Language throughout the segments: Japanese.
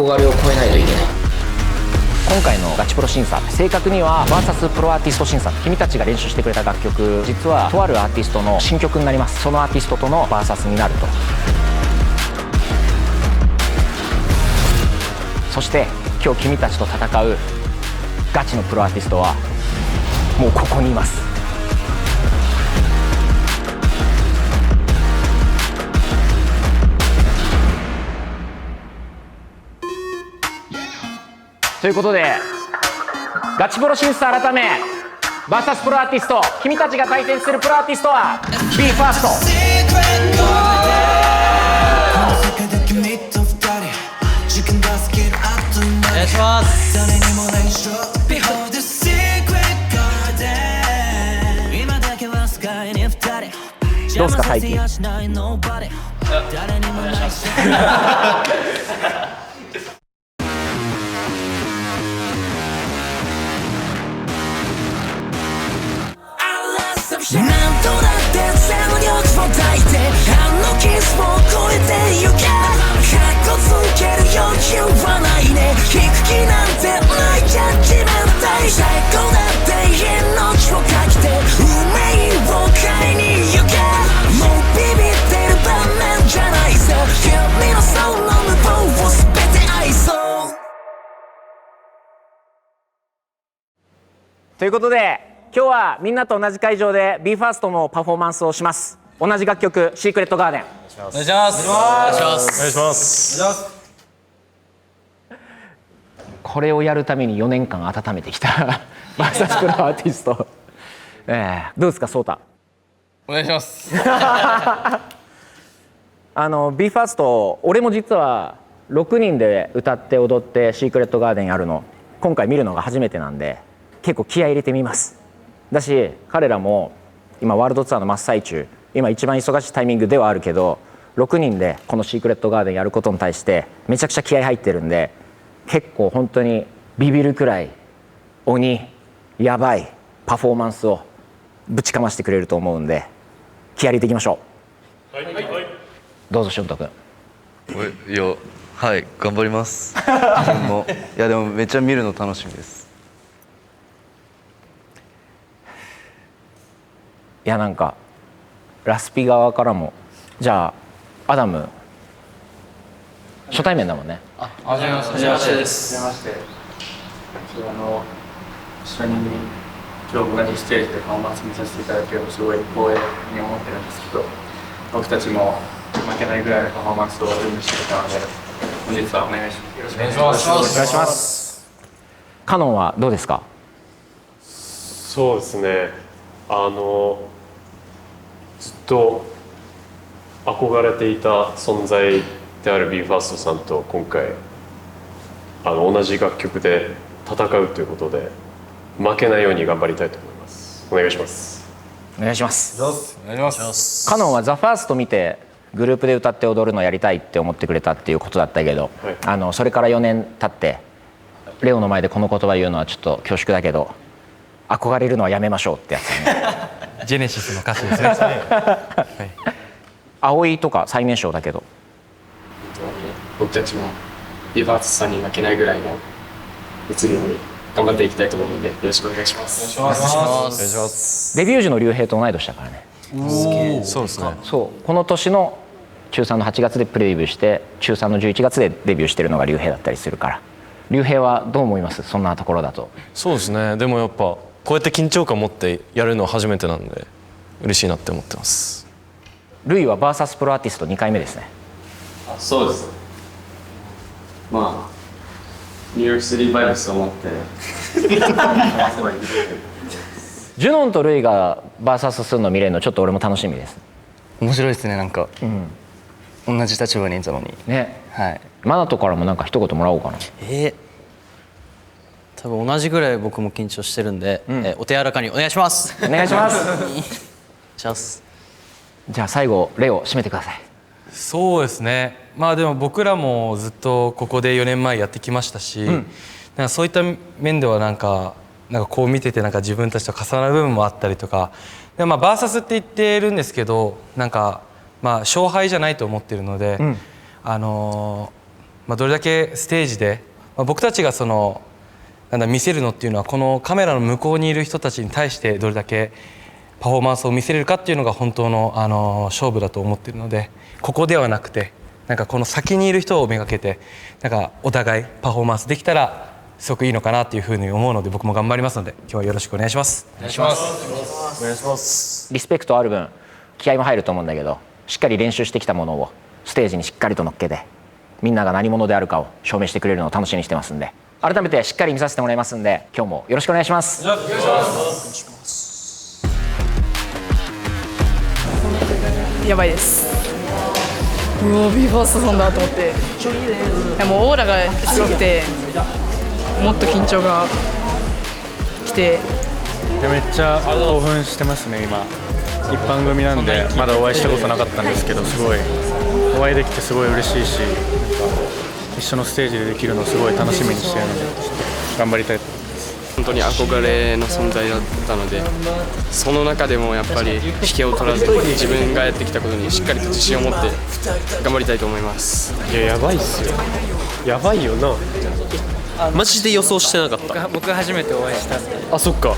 憧れを超えないといけない。今回のガチプロ審査、正確には VS プロアーティスト審査、君たちが練習してくれた楽曲、実はとあるアーティストの新曲になります。そのアーティストとの VS になると。そして今日君たちと戦うガチのプロアーティストはもうここにいます。ということでガチプロ審査改め VS プロアーティスト、君たちが対戦するプロアーティストは BE:ＦIRST。お願いします。どうですか最近。お願いしますなんとだって全力を抱いてあのキスを超えてゆけ。かっこつける余裕はないね。引く気なんてないジャッジメンタル。最高だって命をかけて運命を買いに行け。もうビビってる場面じゃないぞ。君のその無謀を全て愛そう。ということで今日はみんなと同じ会場で BE:FIRST のパフォーマンスをします。同じ楽曲シークレットガーデン。お願いします。お願いします。お願いします。これをやるために4年間温めてきたVS プロアーティスト、どうですかソータ。お願いします。BE:FIRST 俺も実は6人で歌って踊ってシークレットガーデンやるの今回見るのが初めてなんで結構気合い入れてみます。だし彼らも今ワールドツアーの真っ最中、今一番忙しいタイミングではあるけど6人でこのシークレットガーデンやることに対してめちゃくちゃ気合い入ってるんで、結構本当にビビるくらい鬼やばいパフォーマンスをぶちかましてくれると思うんで気合い入れていきましょう。はい、どうぞ俊斗君。いや、はい、頑張ります。いやでもめっちゃ見るの楽しみです。いやなんかラスピ側からもじゃあアダム初対面だもんね。はじめましてです。はじめまして。一緒に今日同じステージでパフォーマンス見させていただけるのすごい光栄に思ってるんですけど、僕たちも負けないぐらいのパフォーマンスを準備していたので本日はお願いします。よろしくお願いします。お願いします。カノンはどうですか。そうですね、ずっと憧れていた存在である BE:FIRST さんと今回同じ楽曲で戦うということで負けないように頑張りたいと思います。お願いします。お願いします。お願いします。カノンは THEFIRST 見てグループで歌って踊るのやりたいって思ってくれたっていうことだったけど、はい、それから4年経ってレオの前でこの言葉言うのはちょっと恐縮だけど憧れるのはやめましょうってやつだねジェネシスの歌詞ですね。はい、葵とか最年少だけど僕たちもBE:FIRSTさんに負けないぐらいの熱量に頑張っていきたいと思うのでよろしくお願いします。お願いします。デビュー時の竜兵と同い年だからね。そうですね。そうこの年の中3の8月でプレデビューして中3の11月でデビューしてるのが竜兵だったりするから。竜兵はどう思います？そんなところだと。そうですね、でもやっぱこうやって緊張感持ってやるのは初めてなんで嬉しいなって思ってます。ルイは VS プロアーティスト2回目ですね。そうです。まあニューヨークシティバイブスを持ってジュノンとルイが VS するの見れるのちょっと俺も楽しみです。面白いですね、なんか、同じ立場にいたのにね。はい。マナトからもなんか一言もらおうかな。多分同じぐらい僕も緊張してるんで、お手柔らかにお願いします。お願いしますします。じゃあ最後レオ締めてください。そうですね、まあでも僕らもずっとここで4年前やってきましたし、なんかそういった面ではなんかこう見ててなんか自分たちと重なる部分もあったりとかで、まあ、バーサスって言ってるんですけどなんかまあ勝敗じゃないと思ってるので、どれだけステージで、僕たちが見せるのっていうのはこのカメラの向こうにいる人たちに対してどれだけパフォーマンスを見せれるかっていうのが本当の勝負だと思っているので、ここではなくてこの先にいる人をめがけてお互いパフォーマンスできたらすごくいいのかなっていうふうに思うので、僕も頑張りますので今日はよろしくお願いします。リスペクトある分気合も入ると思うんだけど、しっかり練習してきたものをステージにしっかりと乗っけて、みんなが何者であるかを証明してくれるのを楽しみにしてますんで、改めてしっかり見させてもらいますんで、今日もよろしくお願いします。やばいです。うお、ビーファーストさんだと思って、いやもうオーラがすごくて、もっと緊張がきて、めっちゃ興奮してますね。今一般組なんでまだお会いしたことなかったんですけど、すごいお会いできてすごい嬉しいし、一緒のステージでできるのをすごい楽しみにしているので、頑張りたいと思います。本当に憧れの存在だったので、その中でもやっぱり引けを取らず自分がやってきたことにしっかりと自信を持って頑張りたいと思います。いや、やばいっすよ。やばいよな。マジで予想してなかった。僕初めてお会いしたんで。あ、そっか。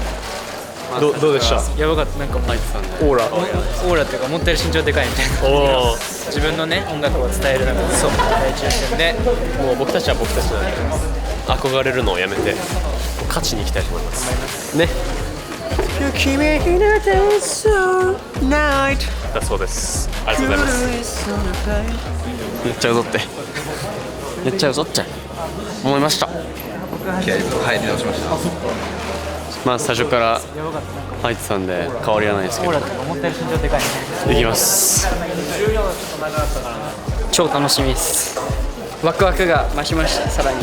どうでした？やばかった。なんかオーラオーラっていうか思ったより身長でかいみたいな。おー、自分のね音楽を伝えるのがそう第一優先で、もう僕たちは僕たちなんで憧れるのをやめて勝ちに行きたいと思いますね。だそうです。ありがとうございます。めっちゃ踊ってめっちゃ踊っちゃう思いました。気合いと入り直しました。まあ最初から入ってたんで変わりはないですけど、思ったより身長でかいみたいな。いきます。超楽しみです。ワクワクが増しました。さらに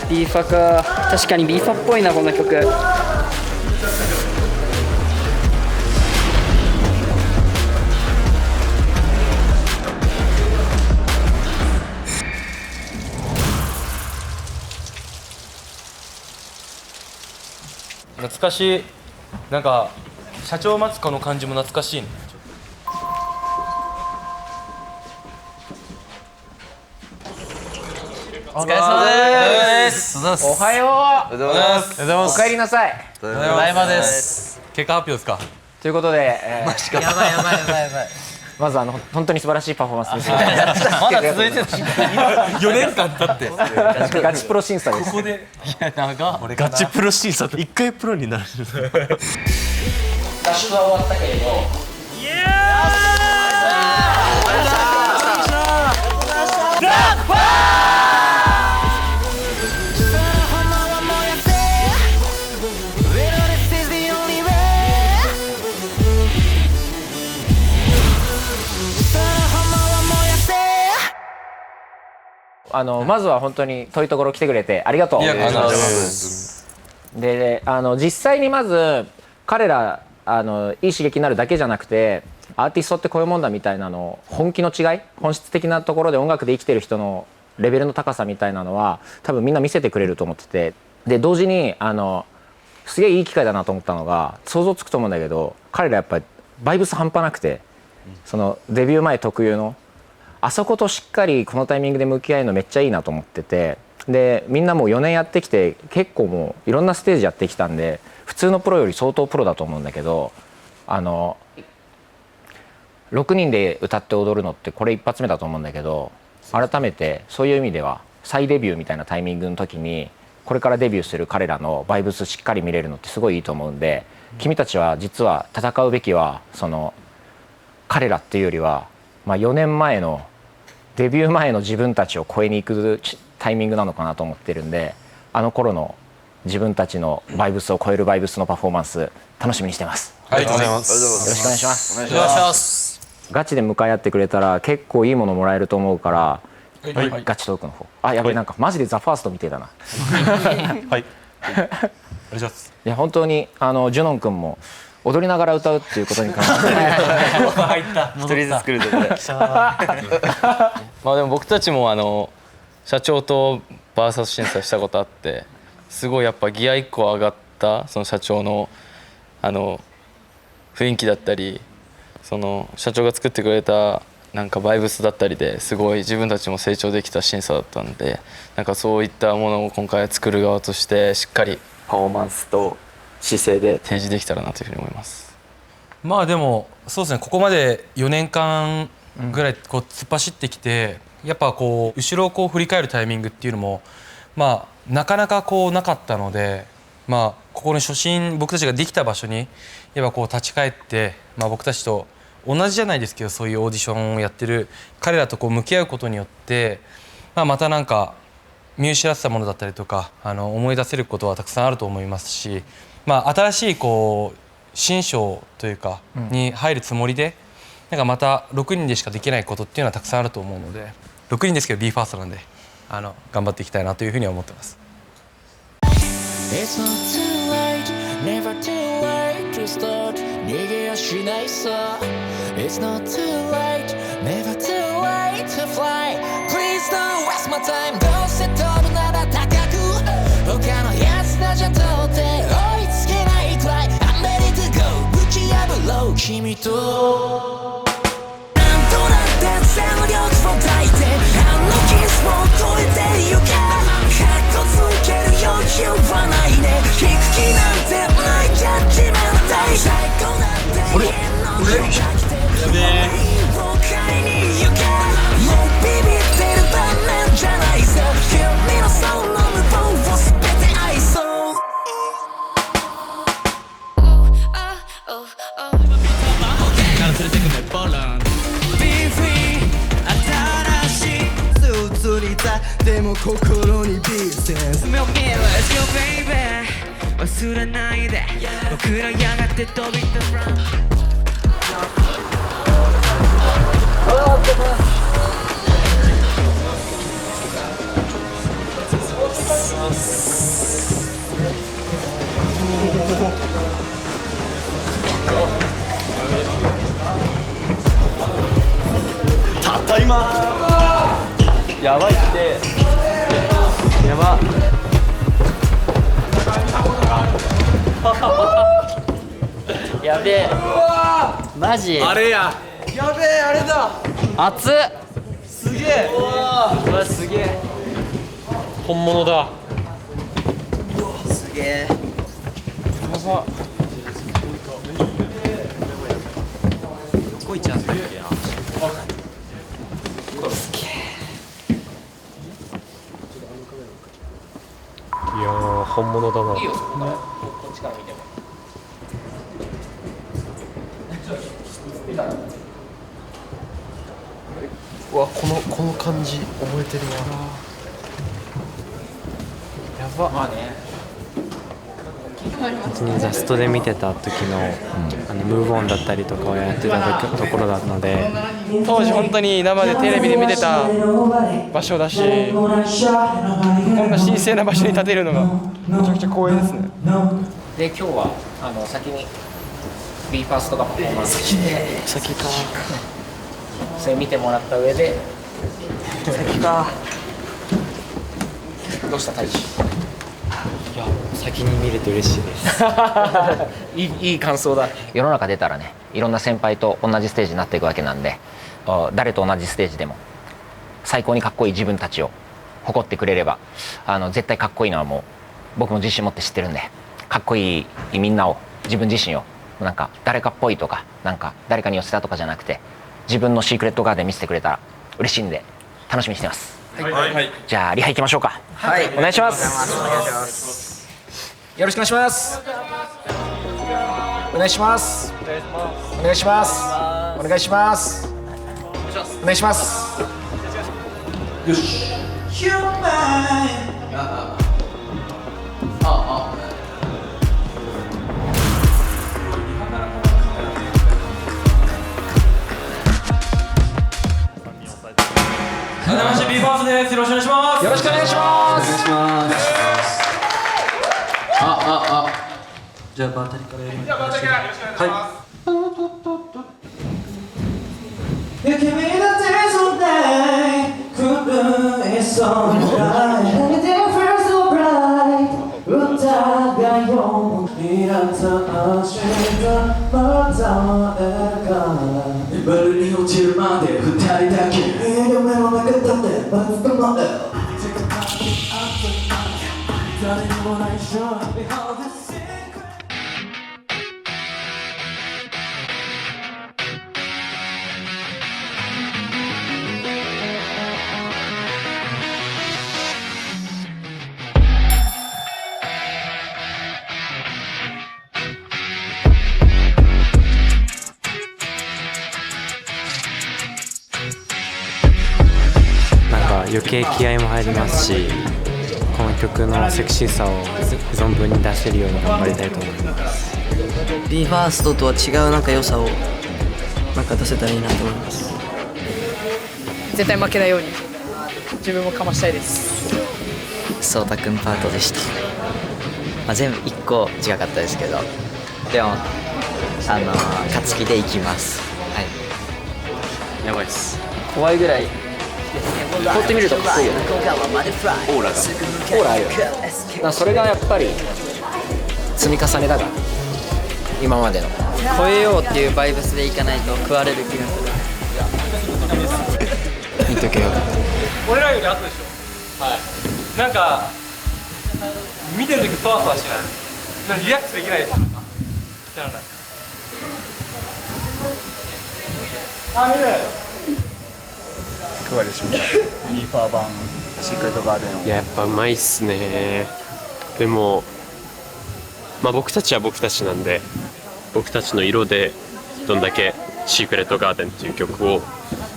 ビーファか、確かにビーファっぽいなこの曲。懐かしい。社長マツコの感じも懐かしいね。お疲れ様です。おはよう。おはようございます。お帰りなさい。ただいまです。結果発表ですか。ということで、やばいやばいやばいやばい。まず本当に素晴らしいパフォーマンスです。まだ続いてた。4年間経ってガチプロ審査です。ここでガチプロ審査って一回プロになる。合宿は終わったけれど。まずは本当に遠いところ来てくれてありがとう。で、実際にまず彼らいい刺激になるだけじゃなくて、アーティストってこういうもんだみたいなの本気の違い、本質的なところで音楽で生きてる人のレベルの高さみたいなのは多分みんな見せてくれると思ってて、で同時にすげえいい機会だなと思ったのが、想像つくと思うんだけど、彼らやっぱりバイブス半端なくて、そのデビュー前特有のあそことしっかりこのタイミングで向き合うのめっちゃいいなと思ってて、でみんなもう4年やってきて結構もういろんなステージやってきたんで、普通のプロより相当プロだと思うんだけど、6人で歌って踊るのってこれ一発目だと思うんだけど、改めてそういう意味では再デビューみたいなタイミングの時にこれからデビューする彼らのバイブスしっかり見れるのってすごいいいと思うんで、君たちは実は戦うべきはその彼らっていうよりは、4年前のデビュー前の自分たちを超えに行くタイミングなのかなと思ってるんで、あの頃の自分たちのバイブスを超えるバイブスのパフォーマンス楽しみにしてます。ありがとうございます。よろしくお願いします。お願いします。ガチで向かい合ってくれたら結構いいものもらえると思うから、ガチトークの方。やべえ、なんかマジでザ・ファーストみてえだな。はい。お願いします。いや本当にジュノン君も踊りながら歌うっていうことに関して入った一人ずつ来るとこでも僕たちも社長とバーサス審査したことあって、すごいやっぱギア1個上がったその社長の雰囲気だったり、その社長が作ってくれたなんかバイブスだったりですごい自分たちも成長できた審査だったんで、なんかそういったものを今回作る側としてしっかりパフォーマンスと姿勢で提示できたらなというふうに思います。まあでもそうですね、ここまで4年間ぐらいこう突っ走ってきて、やっぱこう後ろをこう振り返るタイミングっていうのもまあなかなかこうなかったので、まあここの初心僕たちができた場所にやっぱこう立ち返って、まあ僕たちと同じじゃないですけどそういうオーディションをやってる彼らとこう向き合うことによって、まあまたなんか見失ってたものだったりとか思い出せることはたくさんあると思いますし、まあ新しいこう新章というかに入るつもりで、なんかまた6人でしかできないことっていうのはたくさんあると思うので、6人ですけど BE:FIRST なんで頑張っていきたいなというふうには思ってます。It's not too late, never too late to start 逃げやしないさ It's not too late, never too late to fly Please don't waste my time どうせ飛ぶなら高く他のやつらじゃ到底追いつけないくらい I'm ready to go ぶち破ろう君となんとなって全力を抱いてキスを超えてゆけカッコつける余裕はないね聞く気なんてないジャッジメント最高なんて俺やべえを買いに行けもうビビってる場面じゃないぞ君のその無謀を全て愛そうから連れてくねバランBe free 新しいスーツにいたでも心にビジネス Smoke me, let's go baby 忘れないで僕らやがて飛び出す たった今やばいってやばやべえマジあれややべえあれだ熱っすげえうわすげえ本物だすげえやばどこ行っちゃったっけなすげえいやー本物だな。いいよこっちから見てもうわこの感じ覚えてるわ。やばまあねザストで見てた時の、ムーブオンだったりとかをやってたところなので当時本当に生でテレビで見てた場所だし、こんな神聖な場所に立てるのがめちゃくちゃ光栄ですね。で今日は先に BE:FIRST がパフォーマンスして先かそれ見てもらった上で先かどうした大志いや先に見れて嬉しいですいい感想だ。世の中出たらねいろんな先輩と同じステージになっていくわけなんで、誰と同じステージでも最高にかっこいい自分たちを誇ってくれれば絶対かっこいいのはもう僕も自信持って知ってるんで、かっこいいみんなを自分自身をなんか誰かっぽいとかなんか誰かに寄せたとかじゃなくて自分のシークレットガーデン見せてくれたら嬉しいんで楽しみにしてます。はい、はい、じゃあリハ行きましょうか。はいお願いします。お願いしますよろしくお願いします。お願いします。お願いします。お願いします。お願いします。よし。BE:FIRST です。よろしくお願いします。よろしくお願いします。お願いします。じゃあバータリからやります。はい。君だってそんな君そんな歌がよいなた明日また会えるか悪に落ちるまで二人だけ夢の中だって待つかまえ誰にも内緒 Behold the secret 余計気合も入りますし、この曲のセクシーさを存分に出せるように頑張りたいと思います。 BE:FIRST とは違うなんか良さをなんか出せたらいいなと思います。絶対負けないように自分もかましたいです。そうたくんパートでした。全部1個違かったですけど、でも勝つ気でいきます。はい。やばいっす。怖いぐらい。こうやって見るとかっこいいよね。オーラが。オーラあるよね。だからそれがやっぱり積み重ねだから、今までの超えようっていうバイブスでいかないと食われる気がする。見とけよ。俺らより後でしょ。はい。なんか見てるときふわふわしない。リラックスできないです。あ、見る。いかがでしょうか。BE:FIRST版シークレットガーデンを。いや、やっぱうまいっすね。でも、僕たちは僕たちなんで、僕たちの色でどんだけシークレットガーデンっていう曲を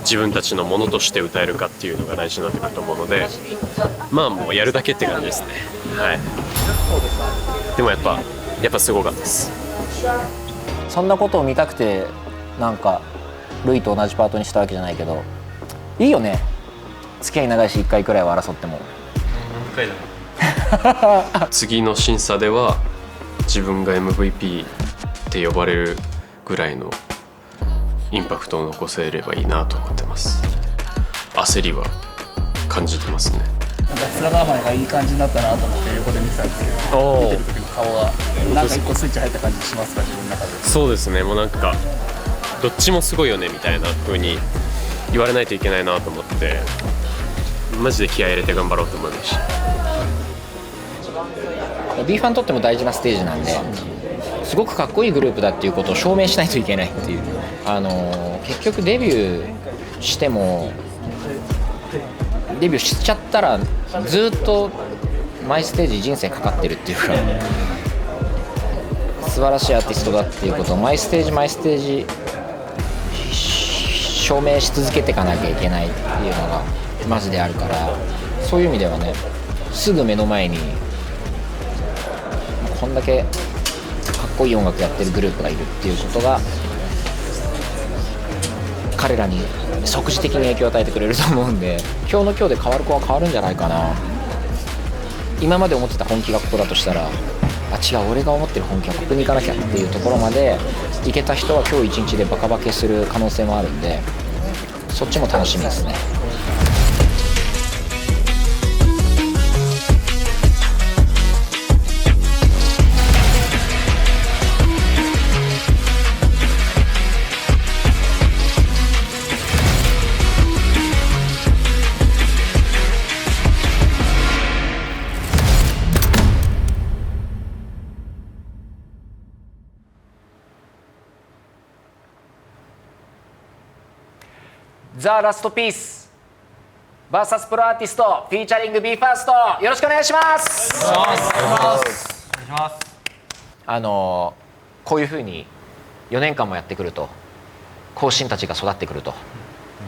自分たちのものとして歌えるかっていうのが大事になってくると思うので、もうやるだけって感じですね。はい。でもやっぱすごかったです。そんなことを見たくてなんかルイと同じパートにしたわけじゃないけど、いいよね。付き合い長いし1回くらいは争っても。次の審査では自分が MVP って呼ばれるぐらいのインパクトを残せればいいなと思ってます。焦りは感じてますね。なんか面構えがいい感じになったなと思って横で見てたんですけど、見てる時の顔がなんか一個スイッチ入った感じしますか、自分の中で。そうですね。もうなんかどっちもすごいよねみたいな風に言われないといけないなと思って、マジで気合い入れて頑張ろうと思いました。BE:FIRSTにとっても大事なステージなんで、すごくかっこいいグループだっていうことを証明しないといけないっていう、結局デビューしてもデビューしちゃったらずっとマイステージ人生かかってるっていうか、素晴らしいアーティストだっていうことをマイステージ証明し続けていかなきゃいけないっていうのがマジであるから、そういう意味ではね、すぐ目の前にこんだけかっこいい音楽やってるグループがいるっていうことが彼らに即時的に影響を与えてくれると思うんで、今日の今日で変わる子は変わるんじゃないかな。今まで思ってた本気がここだとしたら、違う、俺が思ってる本気はここに行かなきゃっていうところまで行けた人は今日一日でバカバケする可能性もあるんで、そっちも楽しみですね。ザ・ラストピース VS プロアーティストフィーチャリング BE:FIRST、 よろしくお願いします。こういうふうに4年間もやってくると後進たちが育ってくると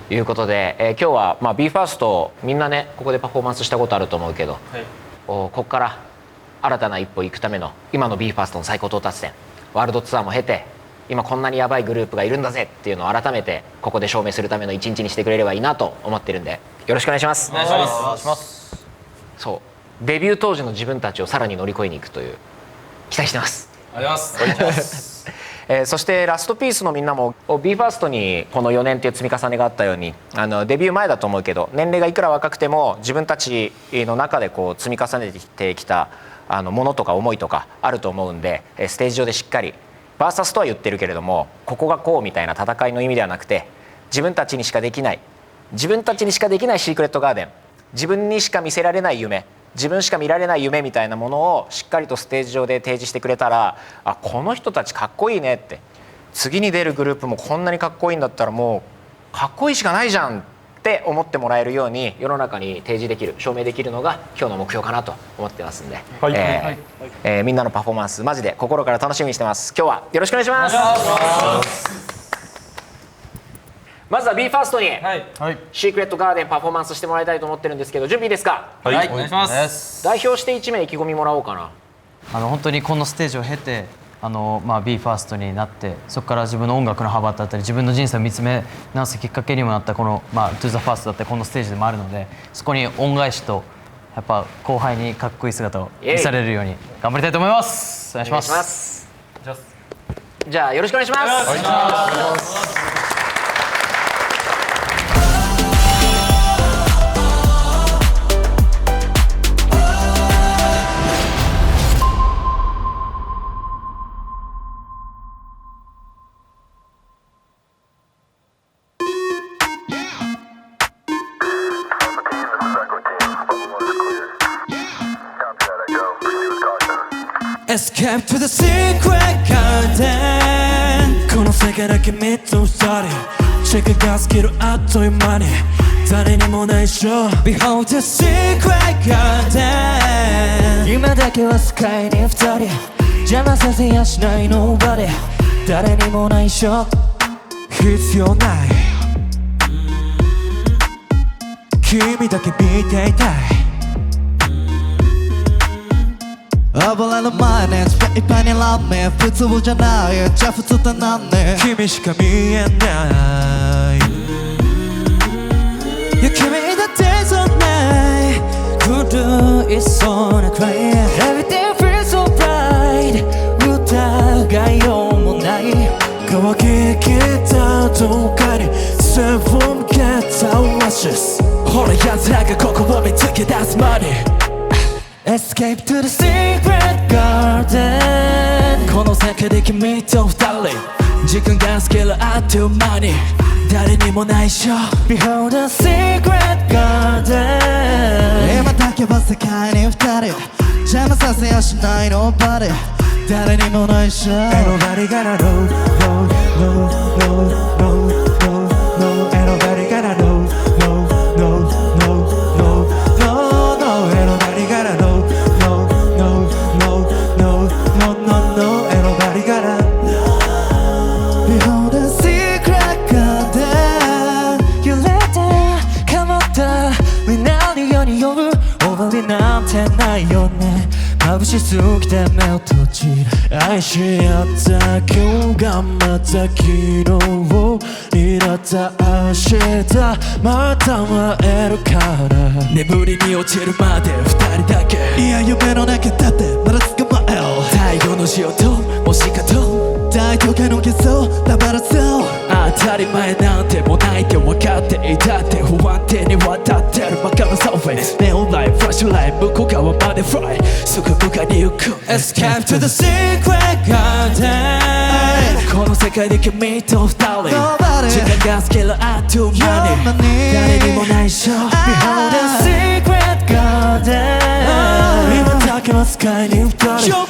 いうことで、今日はBE:FIRSTみんなねここでパフォーマンスしたことあると思うけど、ここから新たな一歩行くための今の BE:FIRSTの最高到達点、ワールドツアーも経て今こんなにやばいグループがいるんだぜっていうのを改めてここで証明するための一日にしてくれればいいなと思ってるんで、よろしくお願いします。お願いします。そうデビュー当時の自分たちをさらに乗り越えに行くという期待してます。ありがとうございます。そしてラストピースのみんなも BE:FIRST にこの4年っていう積み重ねがあったように、デビュー前だと思うけど年齢がいくら若くても自分たちの中でこう積み重ねてきたものとか思いとかあると思うんで、ステージ上でしっかりバーサスとは言ってるけれども、ここがこうみたいな戦いの意味ではなくて、自分たちにしかできないシークレットガーデン、自分にしか見せられない夢、自分しか見られない夢みたいなものをしっかりとステージ上で提示してくれたら、あ、この人たちかっこいいねって、次に出るグループもこんなにかっこいいんだったらもうかっこいいしかないじゃんって思ってもらえるように世の中に提示できる、証明できるのが今日の目標かなと思ってますんで、みんなのパフォーマンスマジで心から楽しみにしてます。今日はよろしくお願いします。まずは BE:FIRST にシークレットガーデンパフォーマンスしてもらいたいと思ってるんですけど、準備いいですか？はい、お願いします。代表して1名意気込みもらおうかな。本当にこのステージを経てBE:FIRST になって、そこから自分の音楽の幅だったり自分の人生を見つめ直すきっかけにもなったこのTo the First だったりこのステージでもあるので、そこに恩返しとやっぱ後輩にかっこいい姿を見せられるように頑張りたいと思います。お願いします。じゃあよろしくお願いします。Escape to the secret garden この世界だけ見と二人チェックがつけるあっという間に誰にも内緒 Behold the secret garden 今だけはスカイに二人邪魔させやしない Nobody 誰にも内緒必要ない君だけ見ていたい油の前ねスペイパンにラーメン普通じゃないじゃあ普通ってなんね君しか見えないいや君だってそんな古いそうな cry Everything feels so bright 疑いようもない乾ききったどっかに Seven get wishes ほら奴らがここを見つけ出すまでEscape to the secret garden この世界で君と二人時間が過ぎるあっという間に誰にも内緒 Behold the secret garden 今だけは世界に二人邪魔させやしない Nobody 誰にも内緒 Ain't nobody gonna know, no, no, no, no, no, no Ain't nobody gonna know, no, no, no, no, no, no Ain't nobody gonna knowなんてないよね眩しすぎて目を閉じる愛し合った今日がまた昨日になった明日また会えるから眠りに落ちるまで二人だけいや夢の中だってまだ捕まえよう太陽の塩ともしかと大都会の幻想だからそう当たり前なんてもないって分かっていたって不安定に渡ってるバカなサーフェイスネオンライトフラッシュライト向こう側までフライすぐ向かいに行く Escape to the secret garden この世界で君と二人時間が過ぎるあっという間に誰にも内緒 Behold the secret garden 今だけはスカイに二人邪魔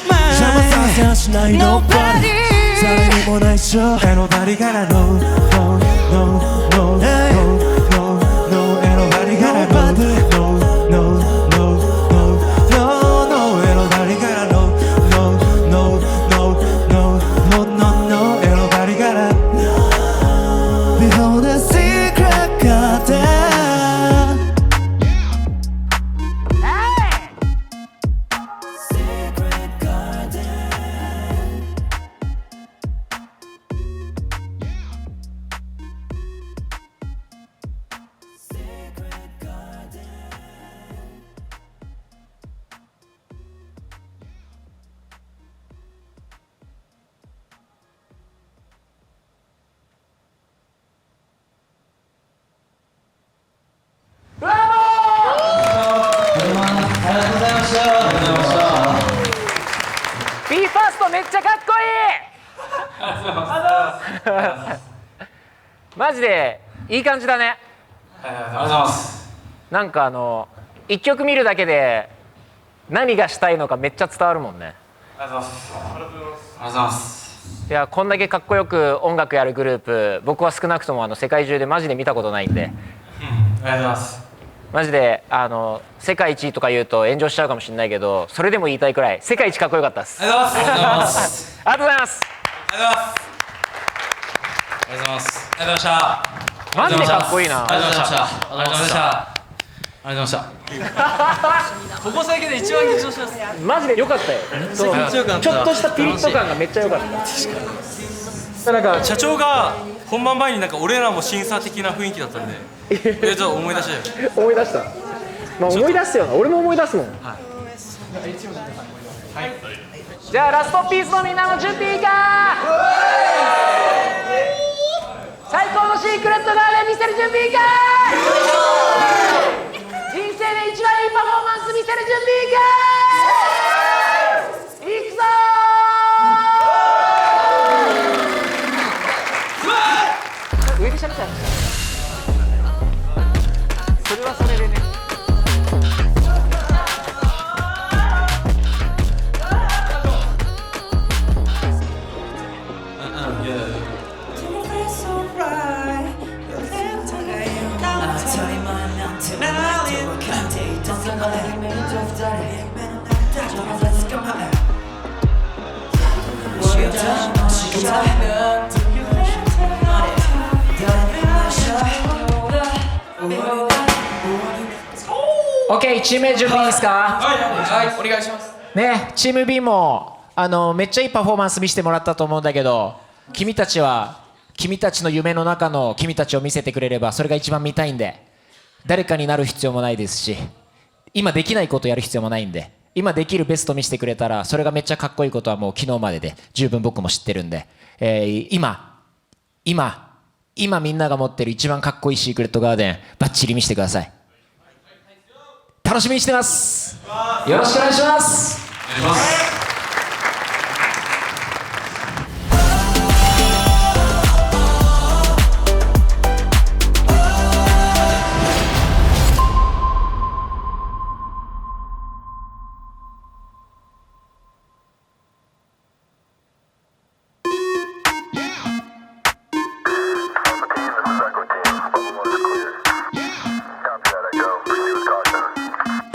させやしない Nobody 誰にも内緒 Ain't nobody gonna know, no, no, no, no, no, no Ain't nobody gonna know, no, no, no, no, no, no Ain't nobody gonna know, no, no, no, no, no, no, no Ain't nobody gonna Behold the secret garden BE:FIRSTめっちゃかっこいいマジでいい感じだね。ありがとうございます。なんか1曲見るだけで何がしたいのかめっちゃ伝わるもんね。ありがとうございます。ありがとうございます。いや、こんだけかっこよく音楽やるグループ、僕は少なくとも世界中でマジで見たことないんで、ありがとうございます。マジで世界一とか言うと炎上しちゃうかもしれないけど、それでも言いたいくらい世界一かっこよかったです。ありがとうございます。ありがとうございます。ありがとうございます。ありがとうございます。ありがとうございました。マジでかっこいいな。ありがとうございました。ありがとうございました。ありがとうございました。ここ最近で一番緊張します。マジで良かったよ。ちょっとしたピリッと感がめっちゃ良かった。なんか社長が本番前になんか俺らも審査的な雰囲気だったんで、ちょっと思い出したよ。思い出した。まあ思い出すよな。俺も思い出すもん。はい。じゃあラストピースのみんなも準備いいか。最高のシークレットガーデン見せる準備いいか。人生で一番いいパフォーマンス見せる準備いいか。いくぞー。上でしゃべったらそれはそれでね。OK、チーム A 準備いいですか。はい、お願いします。ね、チーム B もめっちゃいいパフォーマンス見せてもらったと思うんだけど、君たちは君たちの夢の中の君たちを見せてくれればそれが一番見たいんで、誰かになる必要もないですし、今できないことやる必要もないんで、今できるベスト見せてくれたらそれがめっちゃかっこいいことはもう昨日までで十分僕も知ってるんで、今みんなが持ってる一番かっこいいシークレットガーデンバッチリ見せてください。楽しみにしてます。よろしくお願いします。お願いします。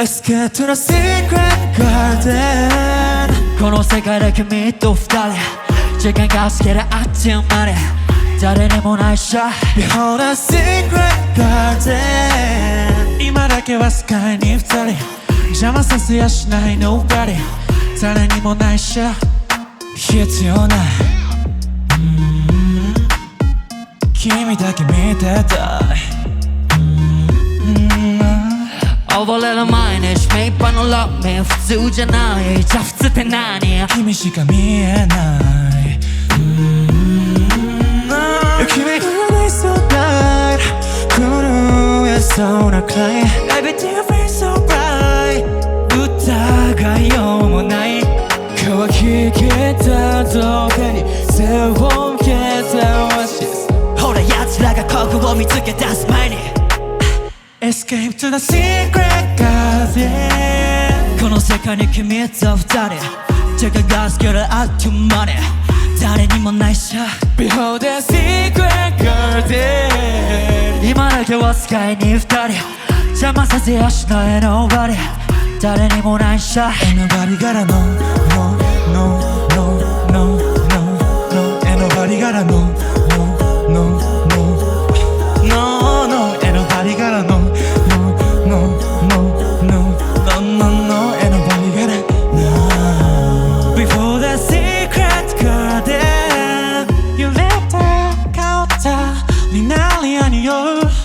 Escape to the secret garden この世界で君と二人時間が過ぎるあっちまで誰にもないさ Behold the secret garden 今だけはスカイに二人邪魔させやしない Nobody 誰にもないさ必要ない君だけ見てたい溺れる毎日目いっぱいのラブメ普通じゃないじゃあ普通って何君しか見えない君がないso bright 震えそうなくらい Everything feels so bright 疑いようもない乾ききったどこに背を向けた Oasis ほら奴らがここを見つけ出す前にEscape to the secret garden この世界に君と二人時間が過ぎるあっという間に誰にもないさ Behold the secret garden 今だけはスカイに二人邪魔させやしない Nobody 誰にもないさ Ain't nobody gotta know No, no, no, no, no, no Ain't nobody gotta know No, no, no No, no Ain't nobody gotta know Before the secret garden You left the counter になりやによ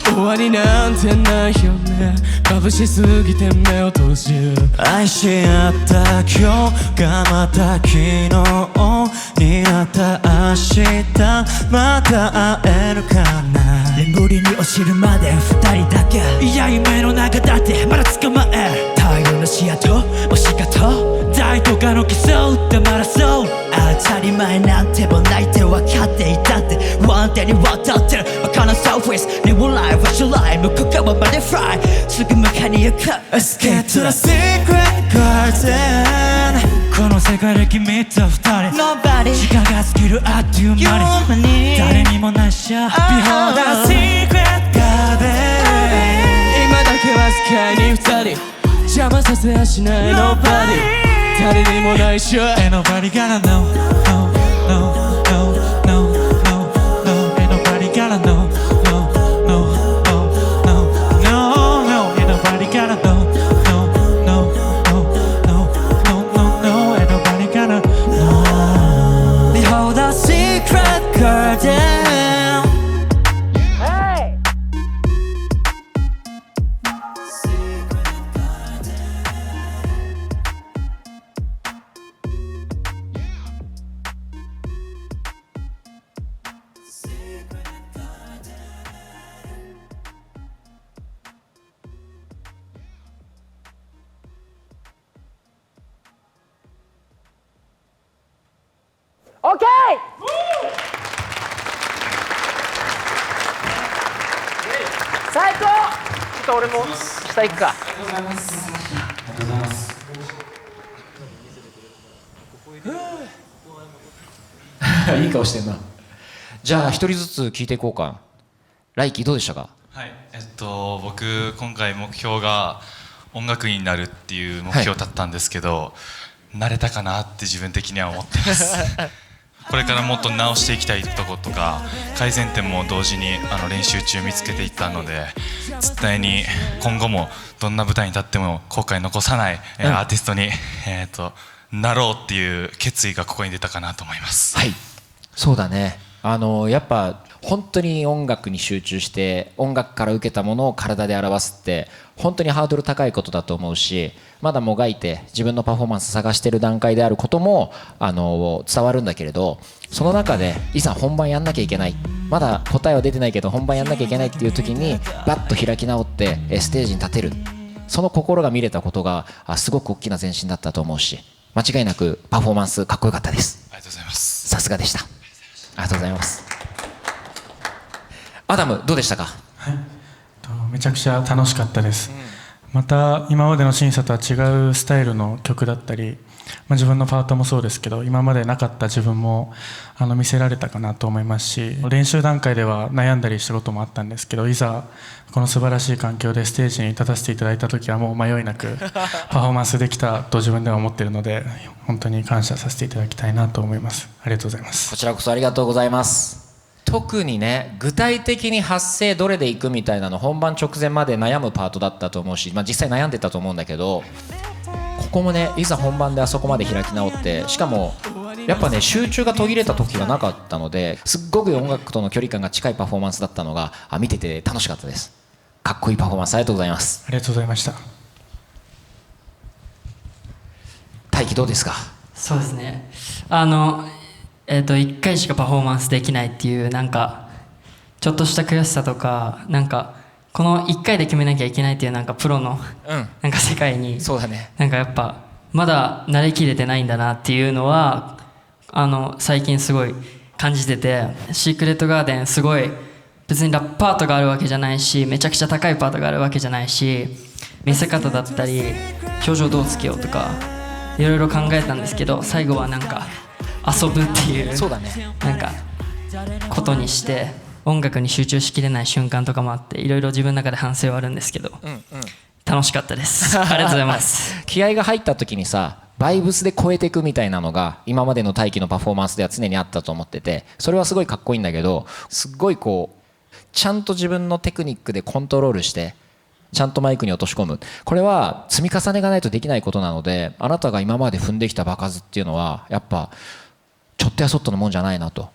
終わりなんてないよね眩しすぎて目を閉じる愛し合った今日がまた昨日になった明日また会えるかな眠りに落ちるまで二人だけいや夢の中だってまだ捕まえ太陽の視野と押し方大とかの基礎黙らそう当たり前なんてもないってけに渡ってるバカなサウスウェイス Live life what you like 向こう側までフライすぐ向かいに行く Let's get to the secret garden この世界で君と二人 Nobody 時間が過ぎるあっという間に誰にもないしゃ Behold the secret garden 今だけわずかに二人邪魔させやしない Nobody 誰にもないしゃ Ain't nobody gotta know no no no no no no Ain't nobody gotta know no no no no no no Ain't nobody gotta know no no no no no no no Ain't nobody gotta know Behold the secret gardenオッケー最高。ちょっと俺も下行くか。ありがとうございます。ありがとうございます。いい顔してんな。じゃあ一人ずつ聞いていこうか。来季どうでしたか？はい、僕今回目標が音楽院になるっていう目標だったんですけど、なれたかなって自分的には思ってますこれからもっと直していきたいとことか改善点も同時に練習中見つけていったので、絶対に今後もどんな舞台に立っても後悔残さない、アーティストに、なろうっていう決意がここに出たかなと思います。はい、そうだね。やっぱ本当に音楽に集中して音楽から受けたものを体で表すって本当にハードル高いことだと思うし、まだもがいて自分のパフォーマンス探している段階であることも伝わるんだけれど、その中でいざ本番やんなきゃいけない、まだ答えは出てないけど本番やんなきゃいけないっていう時にバッと開き直ってステージに立てる、その心が見れたことがすごく大きな前進だったと思うし、間違いなくパフォーマンスかっこよかったです。ありがとうございます。さすがでした。ありがとうございます。アダムどうでしたか？はい、めちゃくちゃ楽しかったです、また今までの審査とは違うスタイルの曲だったり、自分のパートもそうですけど今までなかった自分も見せられたかなと思いますし、練習段階では悩んだりしたこともあったんですけど、いざこの素晴らしい環境でステージに立たせていただいた時はもう迷いなくパフォーマンスできたと自分では思っているので、本当に感謝させていただきたいなと思います。ありがとうございます。こちらこそありがとうございます。特にね、具体的に発声どれでいくみたいなの本番直前まで悩むパートだったと思うし、実際悩んでたと思うんだけど、ここもね、いざ本番であそこまで開き直って、しかもやっぱね集中が途切れた時がなかったので、すっごく音楽との距離感が近いパフォーマンスだったのが見てて楽しかったです。かっこいいパフォーマンスありがとうございます。ありがとうございました。大輝どうですか？そうですね、1回しかパフォーマンスできないっていうなんかちょっとした悔しさとか、なんかこの1回で決めなきゃいけないっていうなんかプロのなんか世界にそうだね、なんかやっぱまだ慣れきれてないんだなっていうのは最近すごい感じてて、シークレットガーデンすごい別にラップパートがあるわけじゃないし、めちゃくちゃ高いパートがあるわけじゃないし、見せ方だったり表情どうつけようとかいろいろ考えたんですけど、最後はなんか遊ぶっていうそうだね、なんかことにして音楽に集中しきれない瞬間とかもあって、いろいろ自分の中で反省はあるんですけど、楽しかったですありがとうございます気合が入った時にさ、バイブスで超えていくみたいなのが今までの大輝のパフォーマンスでは常にあったと思ってて、それはすごいかっこいいんだけど、すっごいちゃんと自分のテクニックでコントロールしてちゃんとマイクに落とし込む、これは積み重ねがないとできないことなので、あなたが今まで踏んできた場数っていうのはやっぱちょっとやそっとのもんじゃないなと、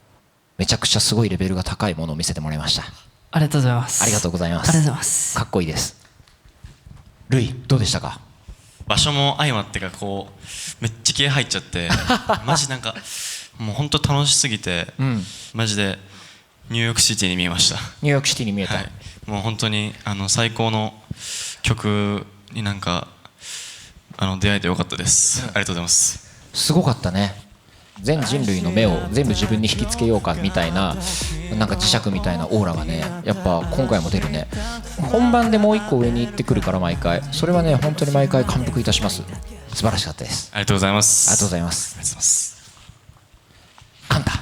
めちゃくちゃすごいレベルが高いものを見せてもらいました。ありがとうございます。ありがとうございます。ありがとうございます。かっこいいです。ルイどうでしたか？場所も相まってかめっちゃ気合入っちゃってマジなんかもう本当楽しすぎて、マジでニューヨークシティに見えました。ニューヨークシティに見えた、はい、もう本当に最高の曲に出会えてよかったです、ありがとうございます。すごかったね。全人類の目を全部自分に引きつけようかみたいな、なんか磁石みたいなオーラがね、やっぱ今回も出るね。本番でもう一個上に行ってくるから、毎回それはね本当に毎回感服いたします。素晴らしかったです。ありがとうございます。ありがとうございます。カンタ。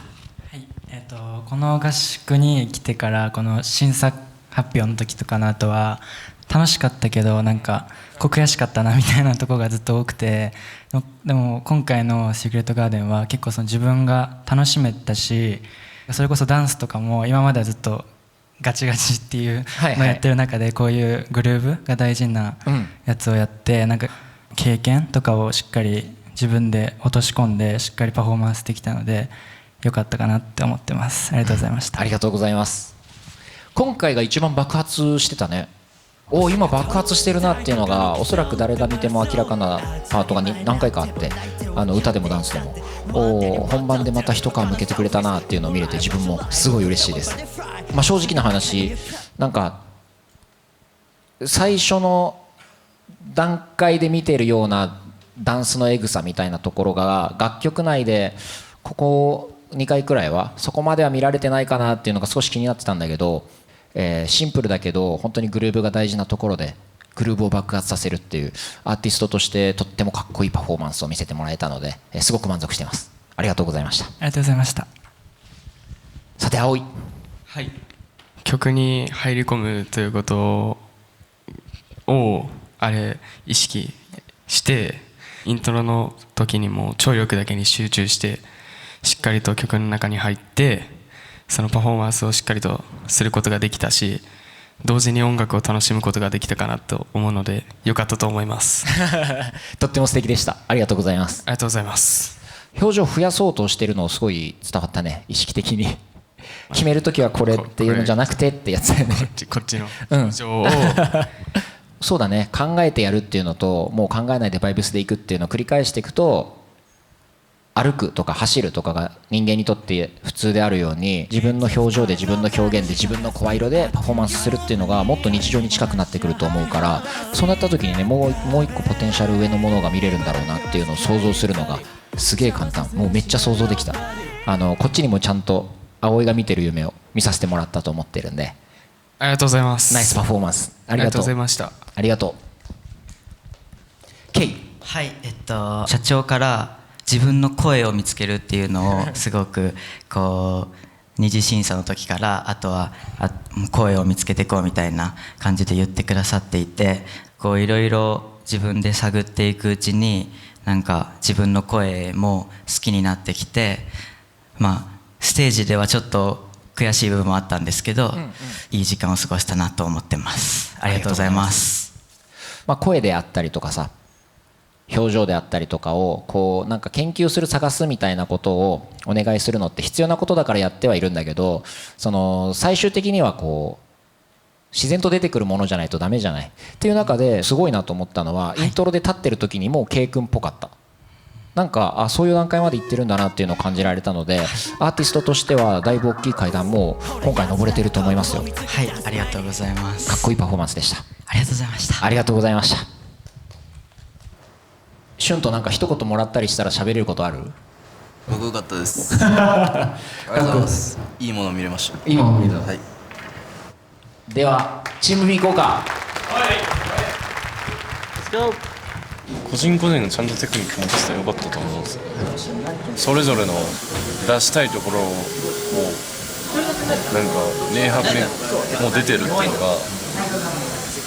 この合宿に来てからこの審査発表の時とかの後は楽しかったけど、なんか悔しかったなみたいなところがずっと多くて、でも今回のシークレットガーデンは結構その自分が楽しめたし、それこそダンスとかも今まではずっとガチガチっていうのをやってる中で、こういうグルーヴが大事なやつをやって、なんか経験とかをしっかり自分で落とし込んでしっかりパフォーマンスできたので良かったかなって思ってます。ありがとうございました。ありがとうございます。今回が一番爆発してたね。今爆発してるなっていうのがおそらく誰が見ても明らかなパートが何回かあって、歌でもダンスでも本番でまた一皮向けてくれたなっていうのを見れて自分もすごい嬉しいです。正直な話、なんか最初の段階で見てるようなダンスのエグさみたいなところが楽曲内でここ2回くらいはそこまでは見られてないかなっていうのが少し気になってたんだけど、シンプルだけど本当にグルーヴが大事なところでグルーヴを爆発させるっていうアーティストとしてとってもかっこいいパフォーマンスを見せてもらえたので、すごく満足しています。ありがとうございました。ありがとうございました。さて葵。はい、曲に入り込むということを意識してイントロの時にも聴力だけに集中してしっかりと曲の中に入ってそのパフォーマンスをしっかりとすることができたし、同時に音楽を楽しむことができたかなと思うので良かったと思いますとっても素敵でした。ありがとうございます。ありがとうございます。表情増やそうとしてるのすごい伝わったね。意識的に決めるときはこれっていうのじゃなくてってやつだよね。こっちの表情を、そうだね、考えてやるっていうのともう考えないでバイブスでいくっていうのを繰り返していくと、歩くとか走るとかが人間にとって普通であるように、自分の表情で自分の表現で自分の声色でパフォーマンスするっていうのがもっと日常に近くなってくると思うから、そうなった時にね、もう一個ポテンシャル上のものが見れるんだろうなっていうのを想像するのがすげえ簡単。もうめっちゃ想像できた。こっちにもちゃんと葵が見てる夢を見させてもらったと思ってるんで、ありがとうございます。ナイスパフォーマンスありがとうございました。ありがとう。ケイ。はい、社長から自分の声を見つけるっていうのをすごくこう二次審査の時からあとは声を見つけていこうみたいな感じで言ってくださっていて、こういろいろ自分で探っていくうちになんか自分の声も好きになってきて、ステージではちょっと悔しい部分もあったんですけど、いい時間を過ごしたなと思ってます。ありがとうございます。声であったりとかさ、表情であったりとかをこうなんか研究する、探すみたいなことをお願いするのって必要なことだからやってはいるんだけど、その最終的にはこう自然と出てくるものじゃないとダメじゃないっていう中ですごいなと思ったのは、イントロで立ってる時にもう K 君っぽかった。なんかそういう段階まで行ってるんだなっていうのを感じられたので、アーティストとしてはだいぶ大きい階段も今回登れてると思いますよ。はい、ありがとうございます。かっこいいパフォーマンスでした。ありがとうございました。ありがとうございました。シュンとなんか一言もらったりしたら喋れることある？僕よかったですありがとうございます。いいもの見れました。いいもの見れた。はい。ではチーム B 行こうか。個人個人のちゃんとテクニック持ってたらよかったと思うんですよ。それぞれの出したいところをなんか明白にもう出てるっていうのが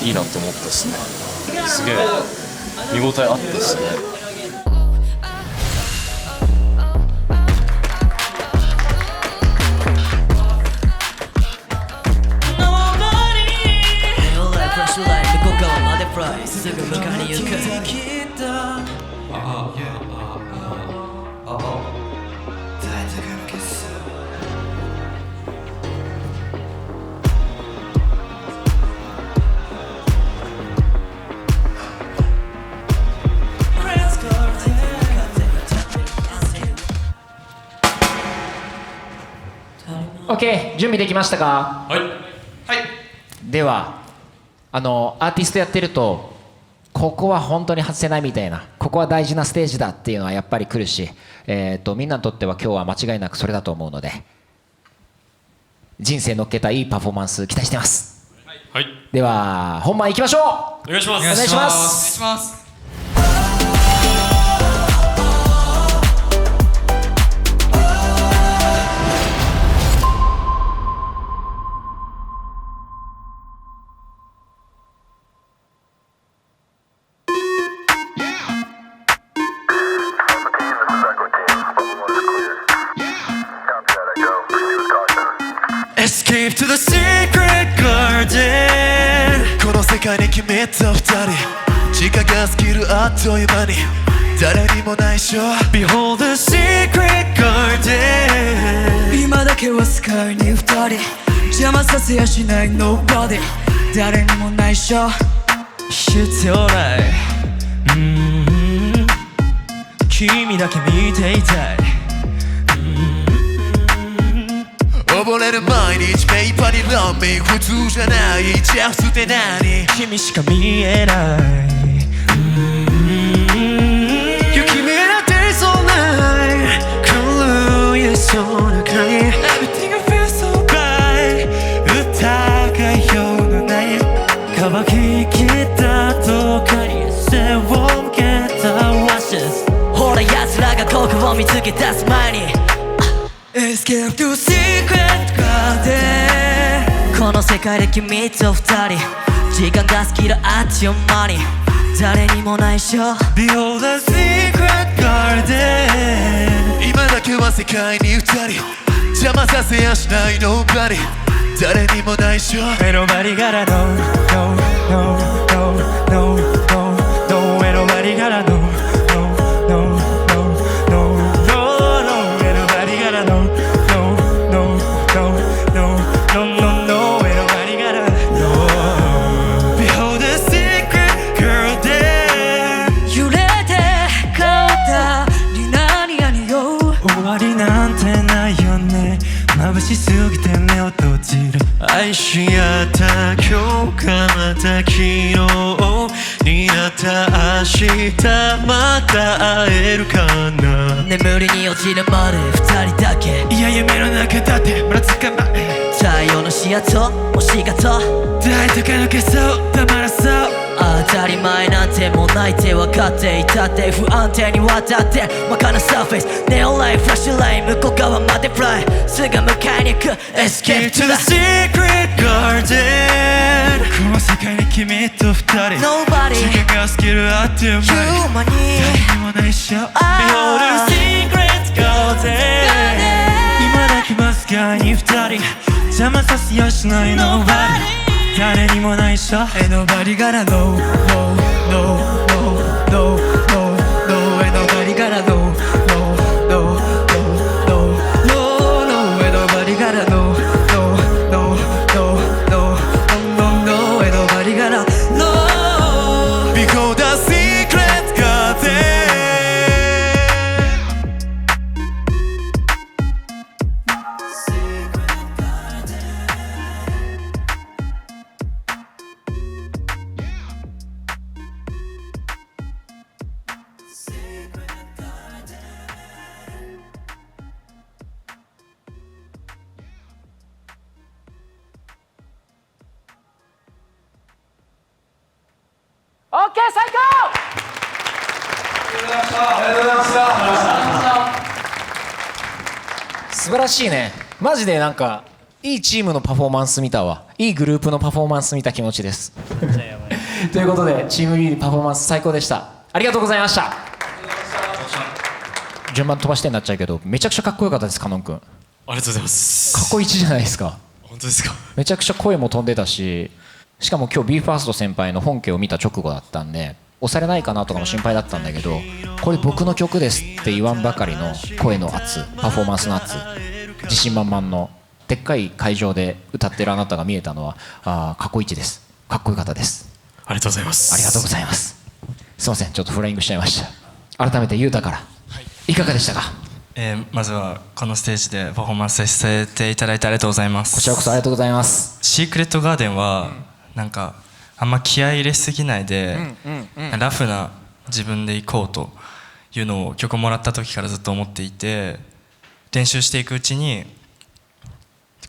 いいなって思ったしね。すげえ見応えあったしね。OK、準備できましたか？はい。ではアーティストやってるとここは本当に外せないみたいな、ここは大事なステージだっていうのはやっぱり来るし、みんなにとっては今日は間違いなくそれだと思うので、人生乗っけたいいパフォーマンス期待してます。はい、では本番いきましょう。お願いします。お願いします。お願いします。Escape to the secret garden この世界に決めた二人時間が過ぎるあっという間に誰にも内緒 Behold the secret garden 今だけはスカイに二人邪魔させやしない Nobody 誰にも内緒必要ない君だけ見ていたい溺れる毎日ペーパーにラーメン普通じゃないじゃあ捨て何君しか見えない雪見なってそうない狂いそうなくらい Everything I feel so bright 疑いようのない乾ききったどっかに背を向けた Washes ほら奴らがここを見つけ出す前にEscape to secret garden この世界で君と二人時間が過ぎるあっという間に誰にも内緒 Behold the secret garden 今だけは世界に二人邪魔させやしない Nobody 誰にも内緒 Ain't nobody gotta know No, no, no, no, no, no Ain't nobody gotta know眩しすぎて目を閉じる愛し合った今日がまた昨日になった明日また会えるかな眠りに落ちるまで二人だけいや夢の中だってまだつかまえ太陽のシアト星がと誰とか抜けそう黙らそう当たり前なんてもうないって分かっていたって不安定に渡って真っ赤なサーフェイスネオンラインフラッシュライン向こう側までフライすぐ迎えに行く Escape to the secret garden この世界に君と二人 Nobody 時間が過ぎるあっという間に誰にも内緒 Behold the secret garden 今だけわずかに二人邪魔させやしない Nobody誰にも内緒 Ain't nobody gotta know No, no, no, no, no, no Ain't nobody gotta know No, no, no, no, no, no Ain't nobody gotta know No, no, no, no, no, no Ain't nobody gotta know Because the secret gardenオッケー最高。ありがとうございました。素晴らしいね。マジでなんかいいチームのパフォーマンス見たわ。いいグループのパフォーマンス見た気持ちですということでチーム B パフォーマンス最高でした。ありがとうございました。順番飛ばしてになっちゃうけどめちゃくちゃかっこよかったです。カノン君ありがとうございます。かっこいいじゃないですか。本当ですか。めちゃくちゃ声も飛んでたし、しかも今日 BE:FIRST 先輩の本家を見た直後だったんで押されないかなとかも心配だったんだけど、これ僕の曲ですって言わんばかりの声の圧、パフォーマンスの圧、自信満々のでっかい会場で歌ってるあなたが見えたのはかっこいいです。かっこよかったです。ありがとうございます。ありがとうございます。すいませんちょっとフライングしちゃいました。改めてゆうたから、いかがでしたか。まずはこのステージでパフォーマンスさせていただいてありがとうございます。こちらこそありがとうございます。シークレットガーデンはなんかあんま気合い入れすぎないで、ラフな自分でいこうというのを曲をもらった時からずっと思っていて、練習していくうちに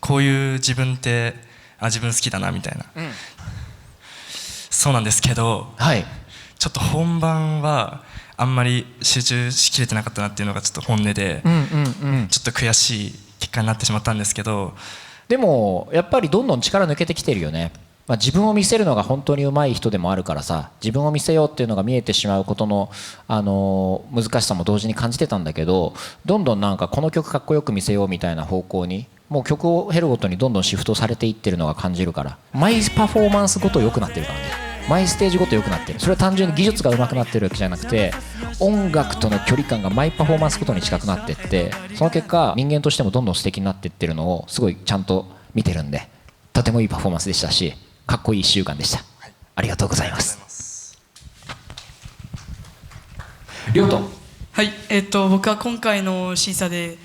こういう自分って自分好きだなみたいな、そうなんですけど、ちょっと本番はあんまり集中しきれてなかったなっていうのがちょっと本音で、ちょっと悔しい結果になってしまったんですけど、でもやっぱりどんどん力抜けてきてるよね。自分を見せるのが本当に上手い人でもあるからさ、自分を見せようっていうのが見えてしまうことの、難しさも同時に感じてたんだけど、どんどんなんかこの曲かっこよく見せようみたいな方向にもう曲を経るごとにどんどんシフトされていってるのが感じるから、毎パフォーマンスごと良くなってるからね。毎ステージごと良くなってる。それは単純に技術が上手くなってるわけじゃなくて、音楽との距離感が毎パフォーマンスごとに近くなっていって、その結果人間としてもどんどん素敵になっていってるのをすごいちゃんと見てるんで、とてもいいパフォーマンスでしたし、かっこいい1週間でした。ありがとうございます。りょうと。はい、僕は今回の審査で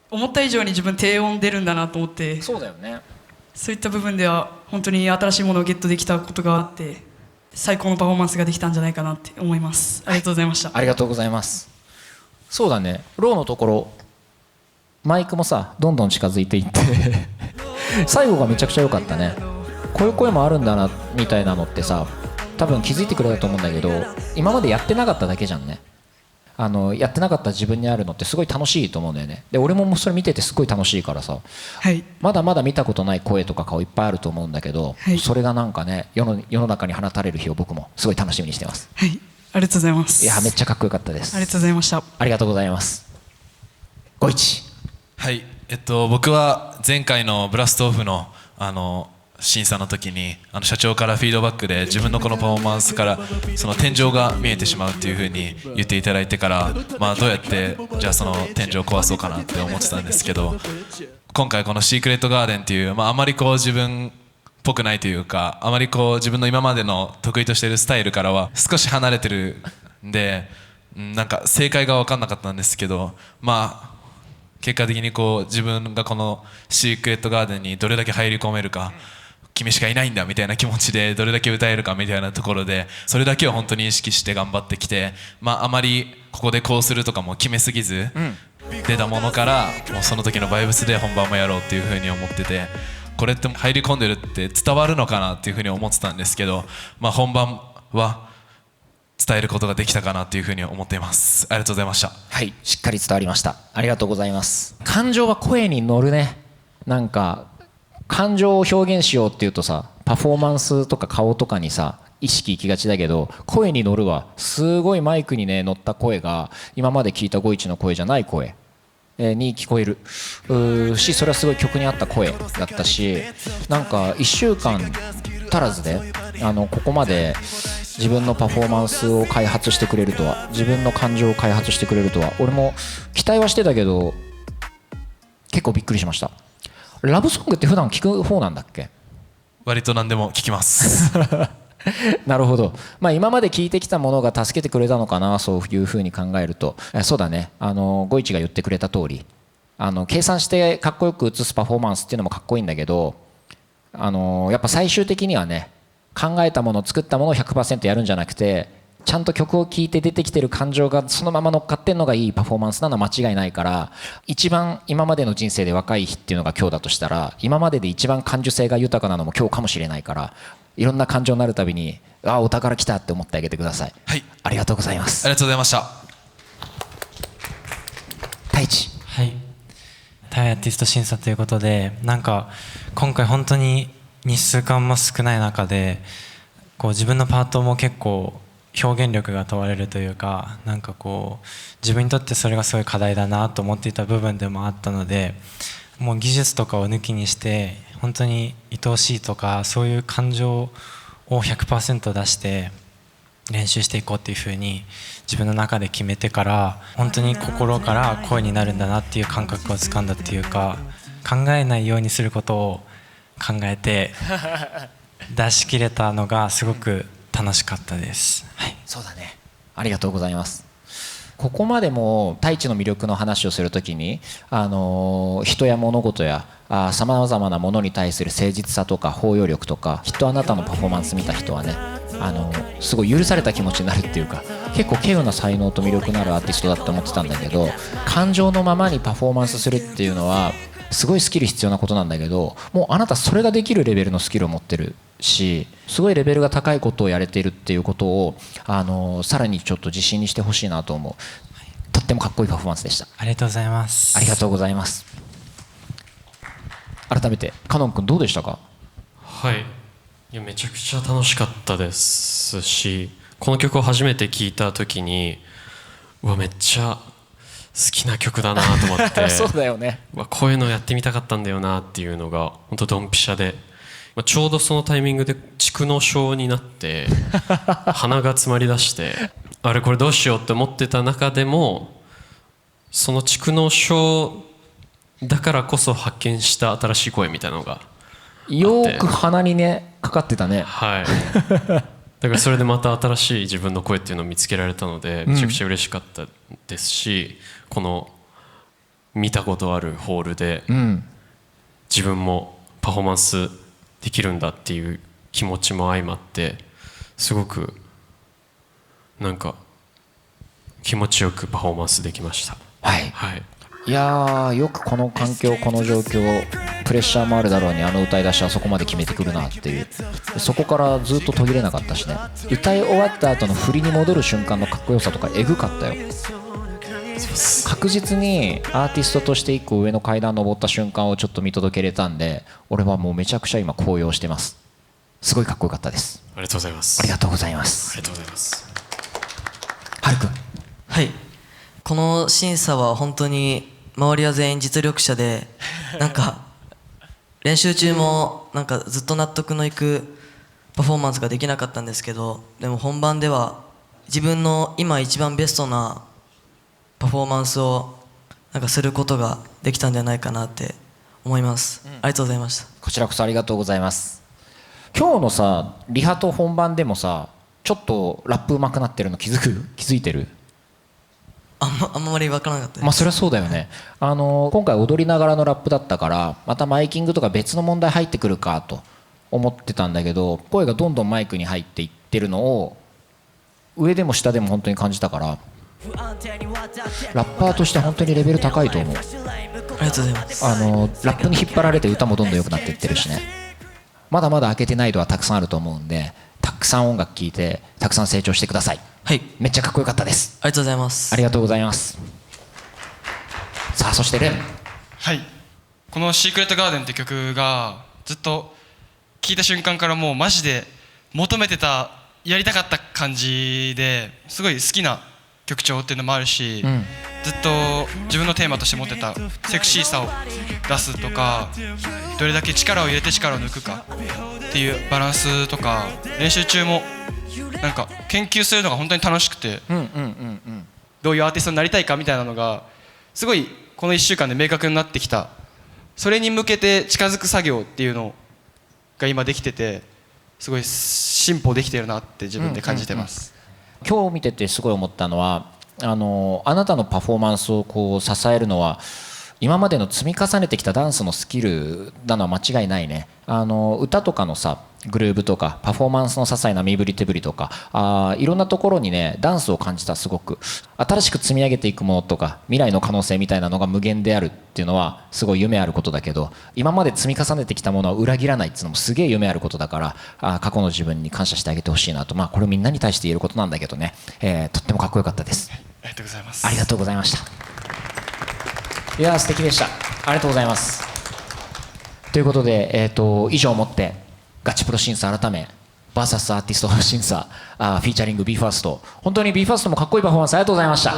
思った以上に自分低音出るんだなと思って、そうだよね。そういった部分では本当に新しいものをゲットできたことがあって、最高のパフォーマンスができたんじゃないかなって思います。ありがとうございました。ありがとうございます。そうだね、ローのところマイクもさどんどん近づいていって最後がめちゃくちゃ良かったね。こういう声もあるんだなみたいなのってさ、多分気づいてくれたと思うんだけど、今までやってなかっただけじゃんね。やってなかった自分にあるのってすごい楽しいと思うんだよね。で俺もそれ見ててすごい楽しいからさ、まだまだ見たことない声とか顔いっぱいあると思うんだけど、それがなんかね世の中に放たれる日を僕もすごい楽しみにしてます。はい、ありがとうございます。いやめっちゃかっこよかったです。ありがとうございました。ありがとうございます。ご一。はい、僕は前回のブラストオフの審査の時に社長からフィードバックで自分のこのパフォーマンスからその天井が見えてしまうっていう風に言っていただいてから、どうやってじゃあその天井を壊そうかなって思ってたんですけど、今回このシークレットガーデンっていう、あまりこう自分っぽくないというか、あまりこう自分の今までの得意としているスタイルからは少し離れてるんで、なんか正解が分かんなかったんですけど、結果的にこう自分がこのシークレットガーデンにどれだけ入り込めるか、君しかいないんだみたいな気持ちでどれだけ歌えるかみたいなところで、それだけを本当に意識して頑張ってきて、あまりここでこうするとかも決めすぎず、出たものからもうその時のバイブスで本番もやろうっていうふうに思ってて、これって入り込んでるって伝わるのかなっていうふうに思ってたんですけど、本番は伝えることができたかなっていうふうに思っています。ありがとうございました。はい、しっかり伝わりました。ありがとうございます。感情は声に乗るね。なんか感情を表現しようっていうとさ、パフォーマンスとか顔とかにさ意識いきがちだけど、声に乗るわ。すごいマイクにね乗った声が今まで聞いた5-1の声じゃない声に聞こえるし、それはすごい曲に合った声だったし、なんか1週間足らずでここまで自分のパフォーマンスを開発してくれるとは、自分の感情を開発してくれるとは、俺も期待はしてたけど結構びっくりしました。ラブソングって普段聞く方なんだっけ？割と何でも聞きますなるほど。今まで聞いてきたものが助けてくれたのかな、そういうふうに考えると。そうだね、5-1が言ってくれた通り、計算してかっこよく映すパフォーマンスっていうのもかっこいいんだけど、やっぱ最終的にはね、考えたもの作ったものを 100% やるんじゃなくて、ちゃんと曲を聴いて出てきてる感情がそのまま乗っかってんのがいいパフォーマンスなのは間違いないから、一番今までの人生で若い日っていうのが今日だとしたら、今までで一番感受性が豊かなのも今日かもしれないから、いろんな感情になるたびにお宝来たって思ってあげてください。はい、ありがとうございます。ありがとうございました。太一。はい、タイアーティスト審査ということで、なんか今回本当に日数間も少ない中でこう自分のパートも結構表現力が問われるというか、なんかこう自分にとってそれがすごい課題だなと思っていた部分でもあったので、もう技術とかを抜きにして本当に愛おしいとかそういう感情を 100% 出して練習していこうっていうふうに自分の中で決めてから、本当に心から声になるんだなっていう感覚をつかんだっていうか、考えないようにすることを考えて出し切れたのがすごく楽しかったです。はい、そうだね。ありがとうございます。ここまでも太一の魅力の話をするときに、人や物事やさまざまなものに対する誠実さとか包容力とか、きっとあなたのパフォーマンス見た人はね、すごい許された気持ちになるっていうか、結構稀有な才能と魅力のあるアーティストだって思ってたんだけど、感情のままにパフォーマンスするっていうのはすごいスキル必要なことなんだけど、もうあなたそれができるレベルのスキルを持ってるし、すごいレベルが高いことをやれているっていうことをさらにちょっと自信にしてほしいなと思う。とってもかっこいいパフォーマンスでした。ありがとうございます。ありがとうございます。改めてカノン君どうでしたか？はい、いやめちゃくちゃ楽しかったですし、この曲を初めて聴いた時にうわめっちゃ好きな曲だなと思ってそうだよね。こういうのやってみたかったんだよなっていうのが本当ドンピシャで、ちょうどそのタイミングで蓄膿症になって鼻が詰まりだして、あれこれどうしようって思ってた中でも、その蓄膿症だからこそ発見した新しい声みたいなのがあって、よーく鼻にねかかってたね。はいだからそれでまた新しい自分の声っていうのを見つけられたので、めちゃくちゃ嬉しかったですし、この見たことあるホールで自分もパフォーマンスできるんだっていう気持ちも相まって、すごくなんか気持ちよくパフォーマンスできました。はい、いやー、よくこの環境この状況、プレッシャーもあるだろうに歌い出しはそこまで決めてくるなっていう、そこからずっと途切れなかったしね。歌い終わった後の振りに戻る瞬間のかっこよさとかエグかったよ。確実にアーティストとして一個上の階段登った瞬間をちょっと見届けれたんで、俺はもうめちゃくちゃ今高揚してます。すごいかっこよかったです。ありがとうございます。ありがとうございます。ありがとうございます。はるくん。はい、この審査は本当に周りは全員実力者で、なんか練習中もなんかずっと納得のいくパフォーマンスができなかったんですけど、でも本番では自分の今一番ベストなパフォーマンスをなんかすることができたんじゃないかなって思います、ありがとうございました。こちらこそありがとうございます。今日のさリハと本番でもさ、ちょっとラップ上手くなってるの気づいてる？あんまり分からなかったです。まあそれはそうだよね。今回踊りながらのラップだったから、またマイキングとか別の問題入ってくるかと思ってたんだけど、声がどんどんマイクに入っていってるのを上でも下でも本当に感じたから、ラッパーとして本当にレベル高いと思う。ありがとうございます。ラップに引っ張られて歌もどんどん良くなっていってるしね。まだまだ開けてない度はたくさんあると思うんで、たくさん音楽聴いてたくさん成長してください。はい、めっちゃかっこよかったです。ありがとうございます。ありがとうございます。さあそしてレン。はい、この「シークレットガーデン」って曲がずっと聴いた瞬間からもうマジで求めてた、やりたかった感じですごい好きな曲調っていうのもあるし、ずっと自分のテーマとして持ってたセクシーさを出すとか、どれだけ力を入れて力を抜くかっていうバランスとか、練習中もなんか研究するのが本当に楽しくて、どういうアーティストになりたいかみたいなのがすごいこの1週間で明確になってきた。それに向けて近づく作業っていうのが今できてて、すごい進歩できてるなって自分で感じてます。今日見ててすごい思ったのは、あなたのパフォーマンスをこう支えるのは今までの積み重ねてきたダンスのスキルなのは間違いないね。歌とかのさグルーヴとかパフォーマンスの些細な身振り手振りとか、いろんなところにねダンスを感じた。すごく新しく積み上げていくものとか未来の可能性みたいなのが無限であるっていうのはすごい夢あることだけど、今まで積み重ねてきたものを裏切らないっていうのもすげえ夢あることだから、過去の自分に感謝してあげてほしいなと。まあこれみんなに対して言えることなんだけどね、とってもかっこよかったです。ありがとうございます。ありがとうございました。いやー素敵でした。ありがとうございます。ということで、以上をもってガチプロ審査改め VS アーティスト審査フィーチャリング BE:FIRST、 本当に BE:FIRST もかっこいいパフォーマンスありがとうございました。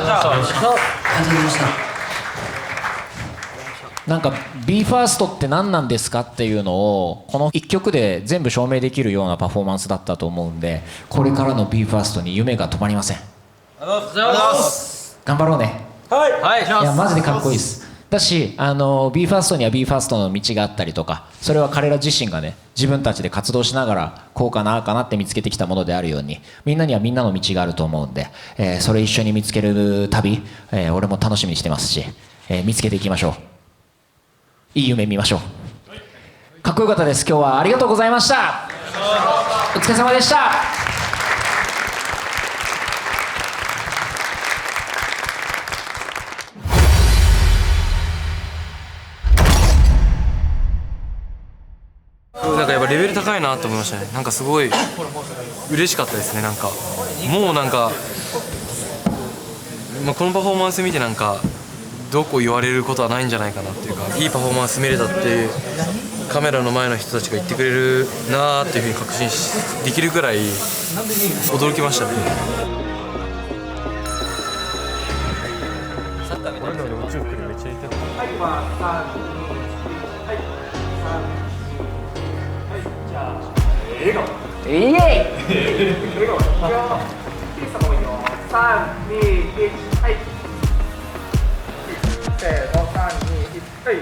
なんか BE:FIRST って何なんですかっていうのをこの1曲で全部証明できるようなパフォーマンスだったと思うんで、これからの BE:FIRST に夢が止まりません。頑張ろうね。はい、いやマジでかっこいいです。だしBE:FIRST には BE:FIRST の道があったりとか、それは彼ら自身がね自分たちで活動しながらこうかなあかなって見つけてきたものであるように、みんなにはみんなの道があると思うんで、それ一緒に見つける旅、俺も楽しみにしてますし、見つけていきましょう。いい夢見ましょう。かっこよかったです。今日はありがとうございました。お疲れ様でした。なんかやっぱレベル高いなと思いましたね。なんかすごい嬉しかったですね。なんかもうなんか、このパフォーマンス見てなんかどこ言われることはないんじゃないかなっていうか、いいパフォーマンス見れたってカメラの前の人たちが言ってくれるなーっていうふうに確信できるくらい驚きましたね。サッカーみたいな宇宙服にめっちゃ似てる。笑顔。イエイ。笑顔。ピースもいいよ。3、2、1、はい。せーの、3、2、1、はい。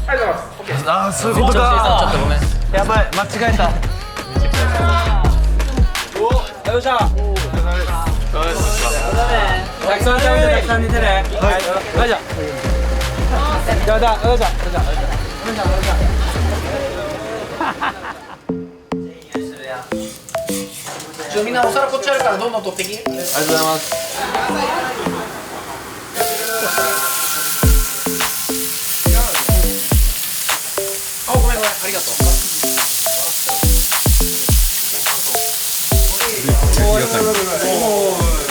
ありがとうございます。ああ、そういうことか。ちょっとごめん。やばい、間違えた。お、よっしゃ。たくさん食べて、たくさん寝てね。はい。よいしょ。よいしょ。よいしょ。よいしょ。みんなお皿こっちあるからどんどん取ってき。ありがとうございます。あ、ごめんごめん、ありがとう。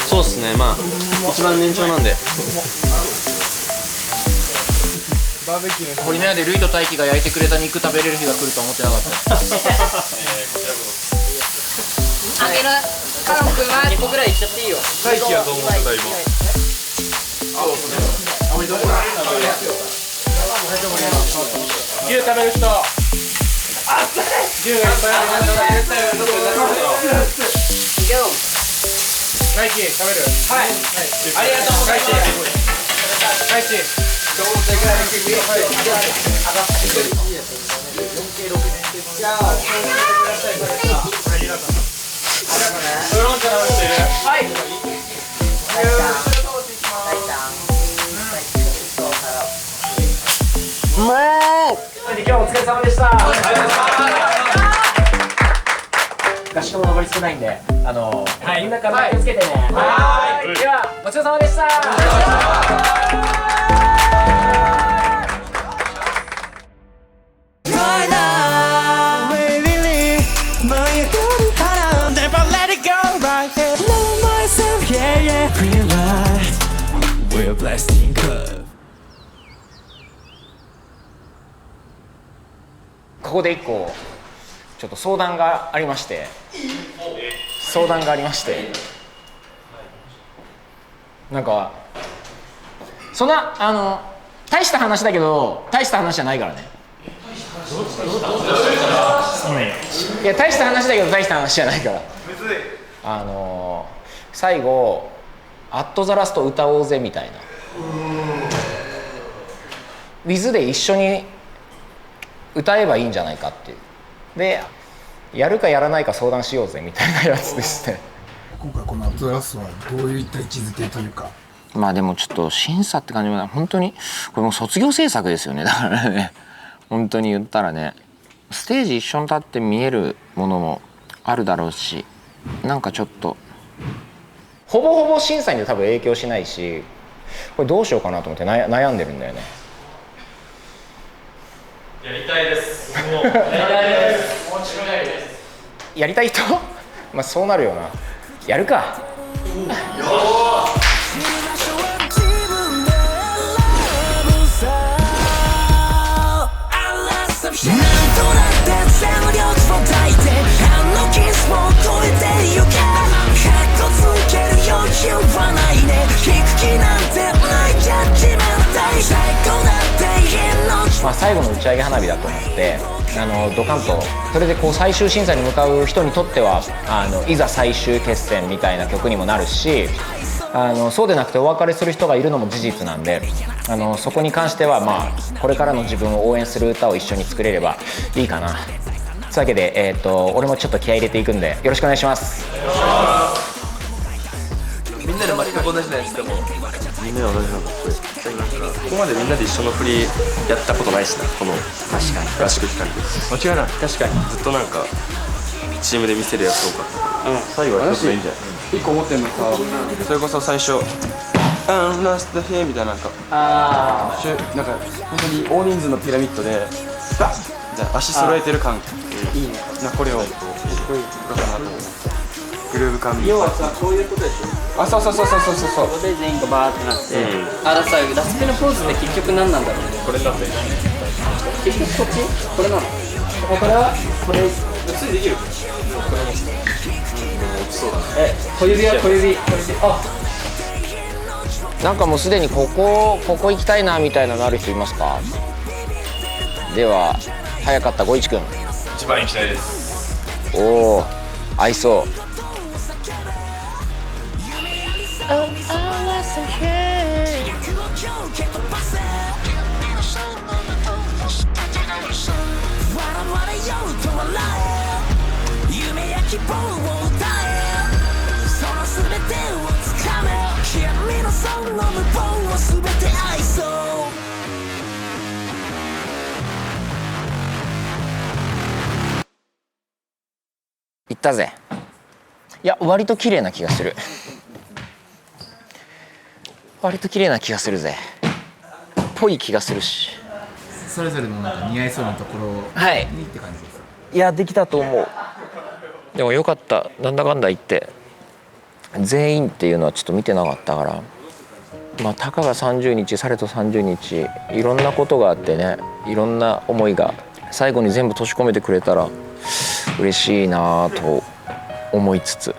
そうっすね、まあ一番年長なんで。堀の屋でルイと大輝が焼いてくれた肉食べれる日が来るとは思ってなかった。あげる。カロン君は2個ぐらいいっちゃっていいよ。大輝はどう思ってた今。牛食べる人。牛がいっぱいある。大輝食べる。はい。ありがとう大輝。大輝。はい。今日もお疲れ様でした。合宿も残り少ないんで、みんなから気をつけてね。はい。ではごちそうさまでした。ここで1個ちょっと相談がありまして、なんかそんな大した話だけど大した話じゃないからね。いや大した話だけど大した話じゃないから。最後「アットザラスト歌おうぜ」みたいな。Wiz で一緒に歌えばいいんじゃないかっていう。でやるかやらないか相談しようぜみたいなやつですね。今回このアットザラストはどういった位置づけというか。まあでもちょっと審査って感じもない。本当にこれも卒業制作ですよね。だからね本当に言ったらね、ステージ一緒に立って見えるものもあるだろうし、なんかちょっとほぼほぼ審査に多分影響しないし、これどうしようかなと思って悩んでるんだよね。やりたいです。やりたいです。もちろんやりたいです。やりたい人まあそうなるよな。やるか。なんとなって全力を抱いてキスも超えてゆけ。かっこつける余裕はないね。聞く気なんてないジャッジメント。最高だって命。まあ最後の打ち上げ花火だと思ってドカンとそれでこう最終審査に向かう人にとってはいざ最終決戦みたいな曲にもなるし、そうでなくてお別れする人がいるのも事実なんで、そこに関してはこれからの自分を応援する歌を一緒に作れればいいかな。というわけで、俺もちょっと気合い入れていくんでよろしくお願いします。みんなで全く同じじゃないですか。もうみんなで同じなんだってここまでみんなで一緒の振りやったことないしな、この確かに合宿期間で。間違いない。確かにずっとなんかチームで見せるやつ多かった。最後は一つでいいんじゃない。一個思ってんのさ、それこそ最初ラストヘイみたいな、なんかなんか本当に大人数のピラミッドでバッみたいな足揃えてる感、いいね。これをすごいいいかなと思って。グルーヴ感。要はさ、こういうことでしょ。そうここで全員がバーってなって、ラスペのポーズって結局何なんだろうね。これだって結局こっちこれなの。これはこれついできる。小指は小指。なんかもうすでにここ行きたいなみたいなのある人いますか？では早かったごいちくん。一番行きたいです。おお、合いそう。いったぜ。いや割と綺麗な気がする。割と綺麗な気がするぜ。ぽい気がするし。それぞれのなんか似合いそうなところにって感じですか？いやできたと思う。でもよかった。なんだかんだ言って全員っていうのはちょっと見てなかったから、たかが30日されと30日いろんなことがあってね、いろんな思いが最後に全部閉じ込めてくれたら嬉しいなと思いつつ。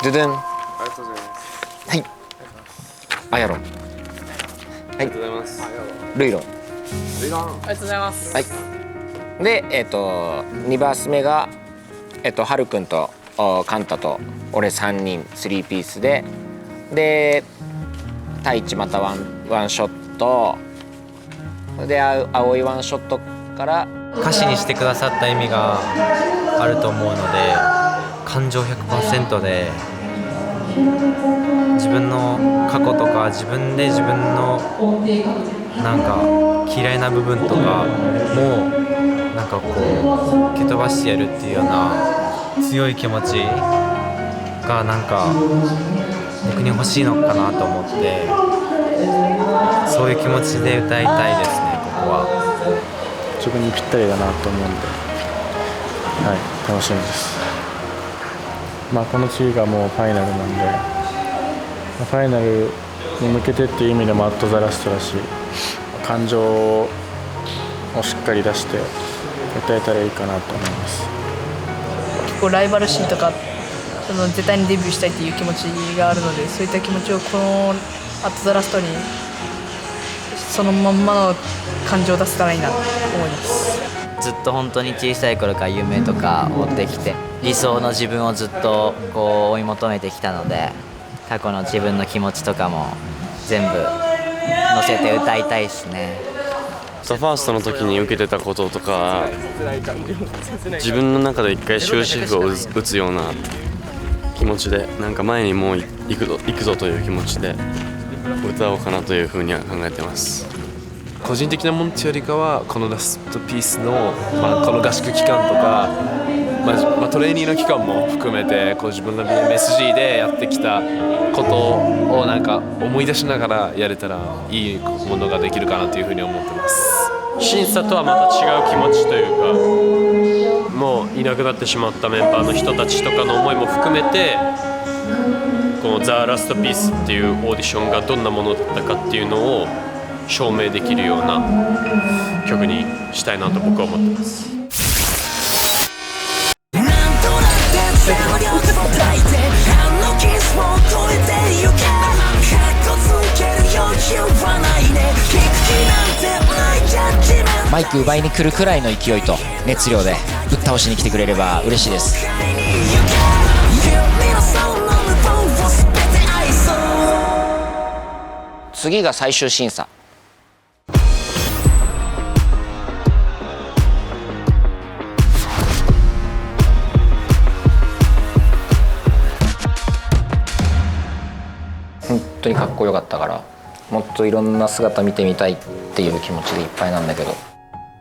ドゥドゥン。ありがとうございます。はい。アヤロン。はい。ありがとうございます。ルイロン。ありがとうございます。はい。で2バース目がハルくんとカンタと俺3人3ピースで太一またワンショットで青いワンショットから歌詞にしてくださった意味があると思うので、感情 100% で自分の過去とか自分のなんか嫌いな部分とかもなんかこう蹴飛ばしてやるっていうような強い気持ちがなんか僕に欲しいのかなと思って、そういう気持ちで歌いたいですね。ここは自分にぴったりだなと思うんで、楽しみです。この次がもうファイナルなんで、ファイナルに向けてっていう意味でもアットザラストだし、感情をしっかり出して歌えたらいいかなと思います。結構ライバル心とか絶対にデビューしたいっていう気持ちがあるので、そういった気持ちをこのアットザラストにそのまんまの感情を出せたらいいなと思います。ずっと本当に小さい頃から夢とか追ってきて、理想の自分をずっとこう追い求めてきたので、過去の自分の気持ちとかも全部乗せて歌いたいですね。ファーストの時に受けてたこととか、自分の中で一回終止符を打つような気持ちで、なんか前にもう行くぞという気持ちで歌おうかなというふうには考えてます。個人的なものよりかはこのラストピースの、この合宿期間とか、トレーニングの期間も含めて自分の BMSG でやってきたことをなんか思い出しながらやれたらいいものができるかなというふうに思ってます。審査とはまた違う気持ちというか、もういなくなってしまったメンバーの人たちとかの思いも含めて、このザ・ラストピースっていうオーディションがどんなものだったかっていうのを証明できるような曲にしたいなと僕は思ってます。マイク奪いに来るくらいの勢いと熱量でぶっ倒しに来てくれれば嬉しいです。次が最終審査。本当にかっこよかったから、もっといろんな姿見てみたいっていう気持ちでいっぱいなんだけど、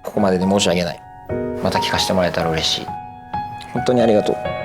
ここまでで申し訳ない。また聞かせてもらえたら嬉しい。本当にありがとう。